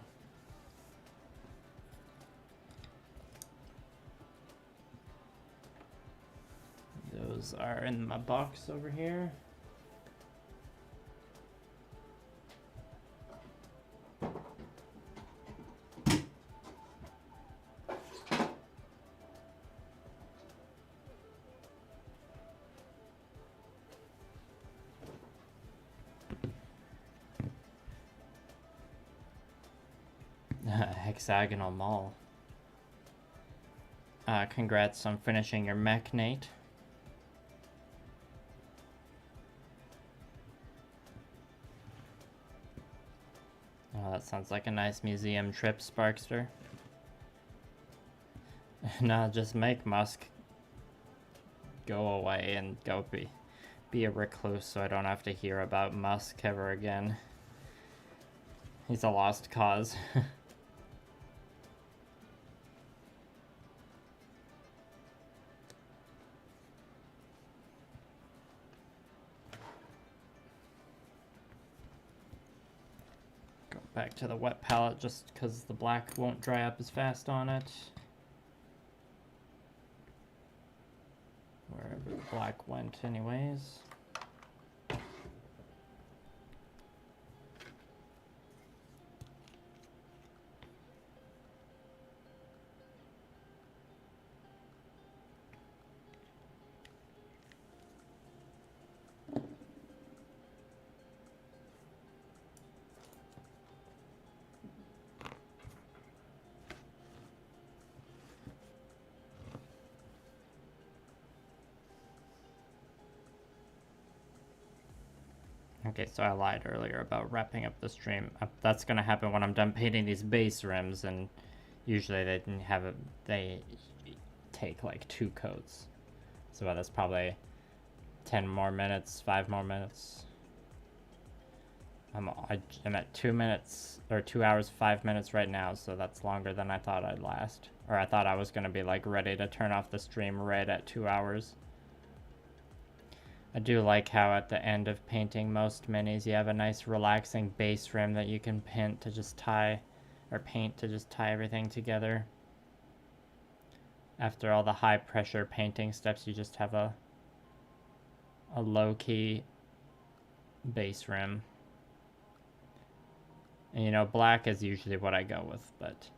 Those are in my box over here. Hexagonal mall. Congrats on finishing your mech, Nate. Oh, that sounds like a nice museum trip, Sparkster. No, just make Musk go away and go be a recluse so I don't have to hear about Musk ever again. He's a lost cause. Back to the wet palette just because the black won't dry up as fast on it. Wherever the black went anyways. Okay, so I lied earlier about wrapping up the stream. That's gonna happen when I'm done painting these base rims, and usually they didn't have it. They take like 2 coats, so that's probably 10 more minutes, 5 more minutes. I'm at 2 minutes or 2 hours 5 minutes right now, so that's longer than I thought I'd last. Or I thought I was gonna be like ready to turn off the stream right at 2 hours. I do like how at the end of painting most minis you have a nice relaxing base rim that you can paint to just tie everything together. After all the high pressure painting steps, you just have a low-key base rim. And you know, black is usually what I go with, but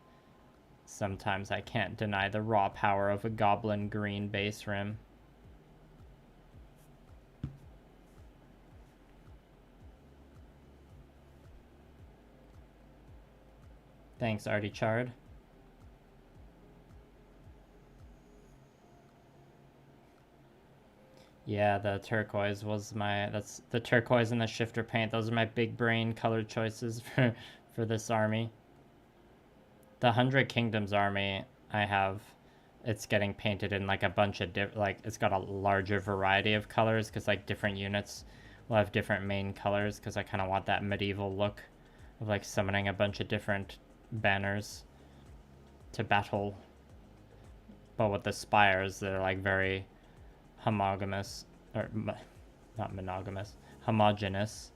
sometimes I can't deny the raw power of a goblin green base rim. Thanks, Artie Chard. Yeah, the turquoise was that's the turquoise and the shifter paint. Those are my big brain color choices for this army. The 100 Kingdoms army I have, it's getting painted in like a bunch of it's got a larger variety of colors because like different units will have different main colors because I kind of want that medieval look of like summoning a bunch of different banners to battle, but with the spires they're like very homogeneous, or not monogamous, homogeneous.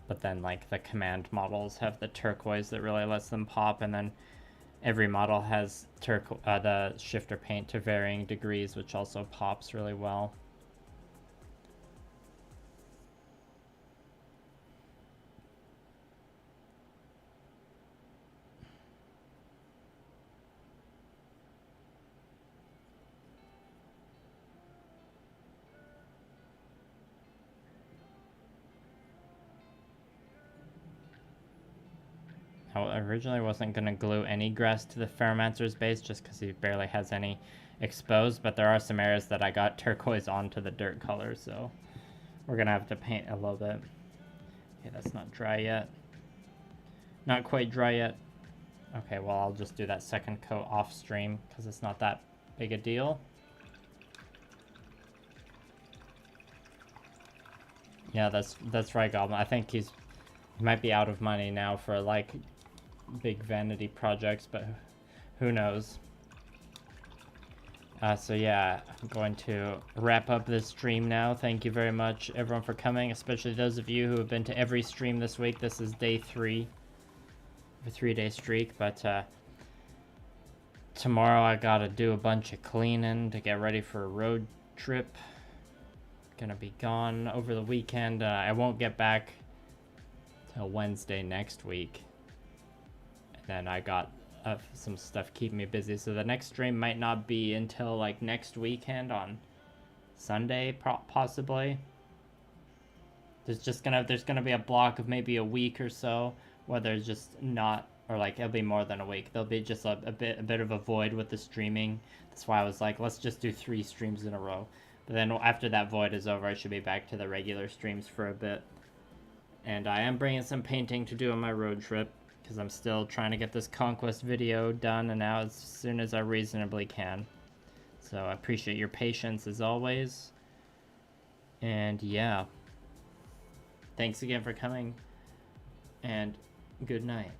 But then like the command models have the turquoise that really lets them pop, and then every model has the shifter paint to varying degrees, which also pops really well. I originally wasn't going to glue any grass to the Ferromancer's base just because he barely has any exposed, but there are some areas that I got turquoise onto the dirt color, so we're going to have to paint a little bit. Okay, that's not dry yet. Not quite dry yet. Okay, well, I'll just do that second coat off stream because it's not that big a deal. Yeah, that's right, Goblin. I think he might be out of money now for like big vanity projects, but who knows. So yeah, I'm going to wrap up this stream now. Thank you very much, everyone, for coming, especially those of you who have been to every stream this week. This is day 3 of a 3-day streak, but tomorrow I gotta do a bunch of cleaning to get ready for a road trip. Gonna be gone over the weekend. I won't get back till Wednesday next week, and then I got some stuff keeping me busy, so the next stream might not be until like next weekend on Sunday, possibly. There's gonna be a block of maybe a week or so where there's just not, or like it'll be more than a week. There'll be just a bit of a void with the streaming. That's why I was like, let's just do 3 streams in a row. But then after that void is over, I should be back to the regular streams for a bit. And I am bringing some painting to do on my road trip, because I'm still trying to get this conquest video done and out as soon as I reasonably can. So I appreciate your patience as always. And yeah. Thanks again for coming. And good night.